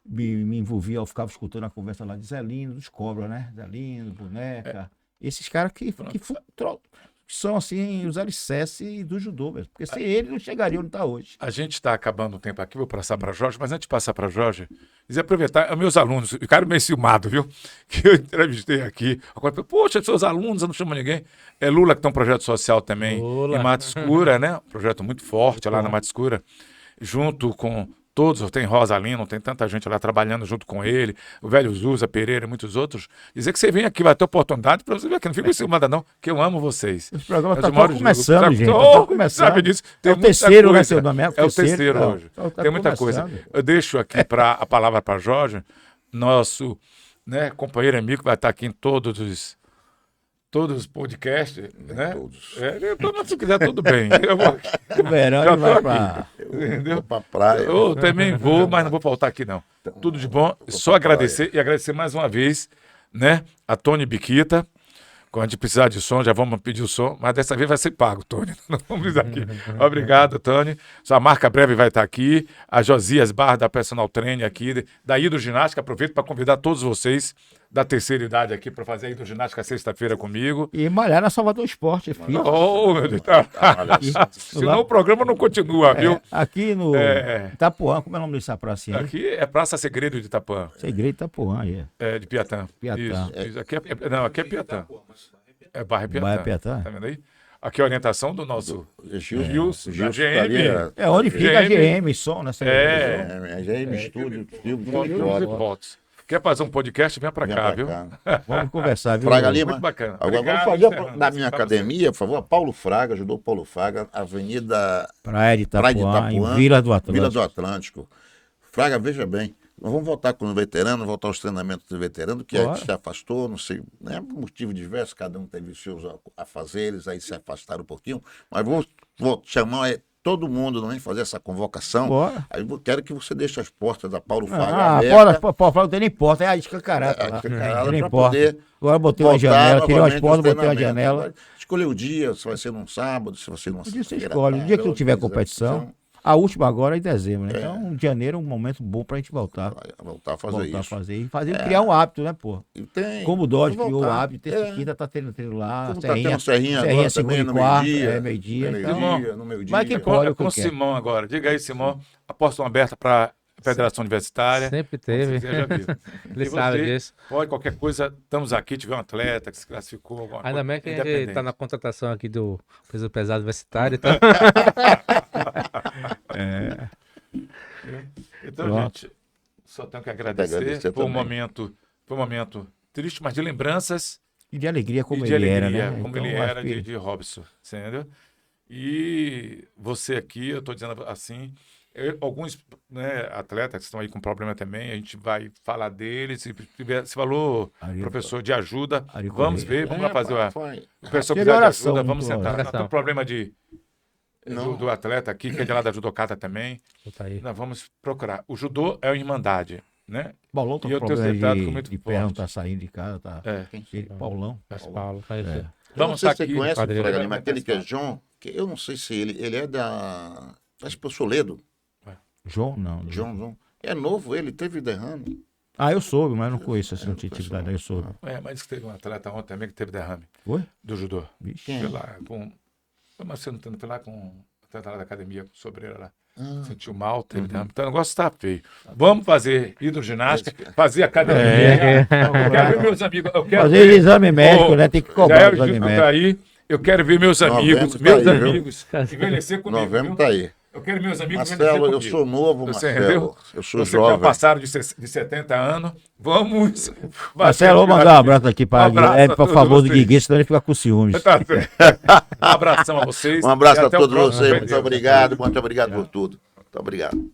me envolvia, eu ficava escutando a conversa lá de Zelino, dos Cobras, né? Zelino, Boneca. Esses caras que são, assim, os alicerces do judô mesmo. Porque sem ele não chegaria onde está hoje. A gente está acabando o tempo aqui, vou passar para Jorge, mas antes de passar para Jorge, dizer aproveitar, meus alunos, ficaram meio ciumados, viu? Que eu entrevistei aqui. Agora, poxa, seus alunos, eu não chamo ninguém. É Lula, que tem um projeto social também Lula. em Mata Escura, né? Um projeto muito forte lá na Mata Escura, junto com todos, tem Rosalino, tem tanta gente lá trabalhando junto com ele, o velho Zusa, Pereira e muitos outros. Dizer que você vem aqui, vai ter oportunidade para você ver aqui, não fica ciumada não, que eu amo vocês. Esse programa É está os maiores começando, jogos. gente. Oh, Tá começando. sabe disso? Tem É o muita terceiro, né, coisa. seu nome? É o terceiro não. hoje. Tá Tem muita coisa. começando. Eu deixo aqui a palavra para Jorge, nosso, né, companheiro amigo, que vai estar aqui em todos os podcasts, né? Todos. Então, se quiser, tudo bem. Eu vou aqui. O verão Já ele vai tô pra... Entendeu? Vou pra praia. Eu também vou, mas não vou faltar aqui, não. Tudo de bom. Só agradecer e agradecer mais uma vez, né, a Tony Biquita. Quando a gente precisar de som, já vamos pedir o som, mas dessa vez vai ser pago, Tony. Não vamos dizer aqui. Obrigado, Tony. Sua marca breve vai estar aqui. A Josias Barra, da Personal Training aqui, da Hidroginástica. Aproveito para convidar todos vocês da terceira idade aqui para fazer a hidroginástica sexta-feira comigo. E malhar na Salvador Esporte, filho. Oh, meu Deus. Senão Lá- o programa não continua, viu? Aqui no É. Itapuã, como é o nome dessa praça aí? Aqui é Praça Segredo de Itapuã, Segredo Itapuã, aí. de Piatã. Piatã. Isso. Aqui é Piatã. É bairro Piatã. Bairro Piatã? Tá vendo aí? aqui a orientação do nosso Gilson, da GM. É onde fica a GM, som, né? A GM Estúdio, Filmes e fotos. Quer fazer um podcast? Vem pra cá, viu? Vamos conversar, viu? Fraga Lima. Muito bacana. Agora Obrigado, vamos fazer Fernando. na minha Pra você. academia, por favor. Paulo Fraga, ajudou o Paulo Fraga, Avenida Praia de Praia de Itapuã, Itapuã, em Vila do Atlântico. Vila do Atlântico. Fraga, veja bem, nós vamos voltar com os veteranos, voltar aos treinamentos dos veteranos, que a Bora. gente se afastou, não sei, né, por motivo diverso, cada um teve os seus afazeres, aí se afastaram um pouquinho, mas vou chamar todo mundo, não é, fazer essa convocação. Bora. Aí eu quero que você deixe as portas da Paulo Fraga Ah, abertas. Paulo, não tem nem porta, é a escancarada lá. Escancarada Nem pra porta. poder Agora eu botei uma voltar janela, tirei umas novamente portas, aos botei uma treinamentos. janela. Escolher o dia, se vai ser num sábado, se vai ser numa O dia você sexta-feira. escolhe. O dia que não tiver quiser, competição, a última agora é em dezembro, né? Então, janeiro é um momento bom pra gente voltar. vai voltar a fazer Voltar a isso. fazer. E criar um hábito, né, pô? E tem, Como o Dodge vamos criou o voltar. hábito, terça e quinta tá tendo treino lá. Como tá tendo Serrinha Serrinha agora segunda também, e no quarta, meio-dia. meio-dia. No Então, meio-dia, no meio-dia. Vai que É pode. com o que quer. Simão agora. Diga aí, Simão. A porta estão aberta para a Federação Universitária. Sempre Como você teve. quiser, já viu. Ele E sabe você disso. Pode, qualquer coisa, estamos aqui, tiver um atleta que se classificou. Alguma Ainda coisa, bem que a gente independente. tá na contratação aqui do peso pesado universitário. Então... Então, Pronto. gente, só tenho que agradecer. Foi um momento triste, mas de lembranças E de alegria como e de ele alegria, era, né? como Então, ele acho era que- de Robson, entendeu? E você aqui, eu estou dizendo assim, alguns, né, atletas que estão aí com problema também, a gente vai falar deles, se falou, Ari- professor, de ajuda, Ari vamos Correia. ver, vamos lá fazer o Foi. professor Teve precisar de oração, ajuda, vamos muito sentar. oração. Tem um problema Não. do atleta aqui, que é de lá da judocata também, Tá aí. nós vamos procurar. O judô é uma irmandade, né? Paulão tá E com eu tenho problema certado que é muito de perna, não forte. tá saindo de casa, tá. É. Ele, Paulão. Mas Paulo, tá aí. É. Eu não Vamos sei estar se aqui. você conhece o quadrilha. Fraga Lima, aquele que é João, que eu não sei se ele é da... Acho que é o Soledo. João, não. João. É novo, ele teve derrame. Ah, eu soube, mas não conheço essa atividade, eu soube. Mas teve um atleta ontem também que teve derrame Foi? do judô. Vixe. Foi lá com. Mas você não foi lá com o atleta lá da academia, com sobreira lá. Sentiu mal, teve derrame. Então o negócio está feio. Vamos fazer hidroginástica, fazer academia. Eu quero ver meus amigos. Eu quero Fazer exame médico, Ô, né? Tem que já cobrar é o o exame Gilson médico. tá aí. Eu quero ver meus amigos, Novembro tá aí, viu? envelhecer comigo. Novembro viu? tá aí. Eu quero meus amigos Marcelo, eu comigo. sou novo, Você Marcelo. entendeu? Eu sou Você que já jovem. passaram de 70 anos, vamos. Marcelo, vou mandar um abraço aqui para Um abraço Guilherme, a por todos favor do vocês. Guigui, senão ele fica com ciúmes. Tá certo. Um abração a vocês. Um abraço e a até o todos próximo. vocês. Muito obrigado por tudo. Muito obrigado.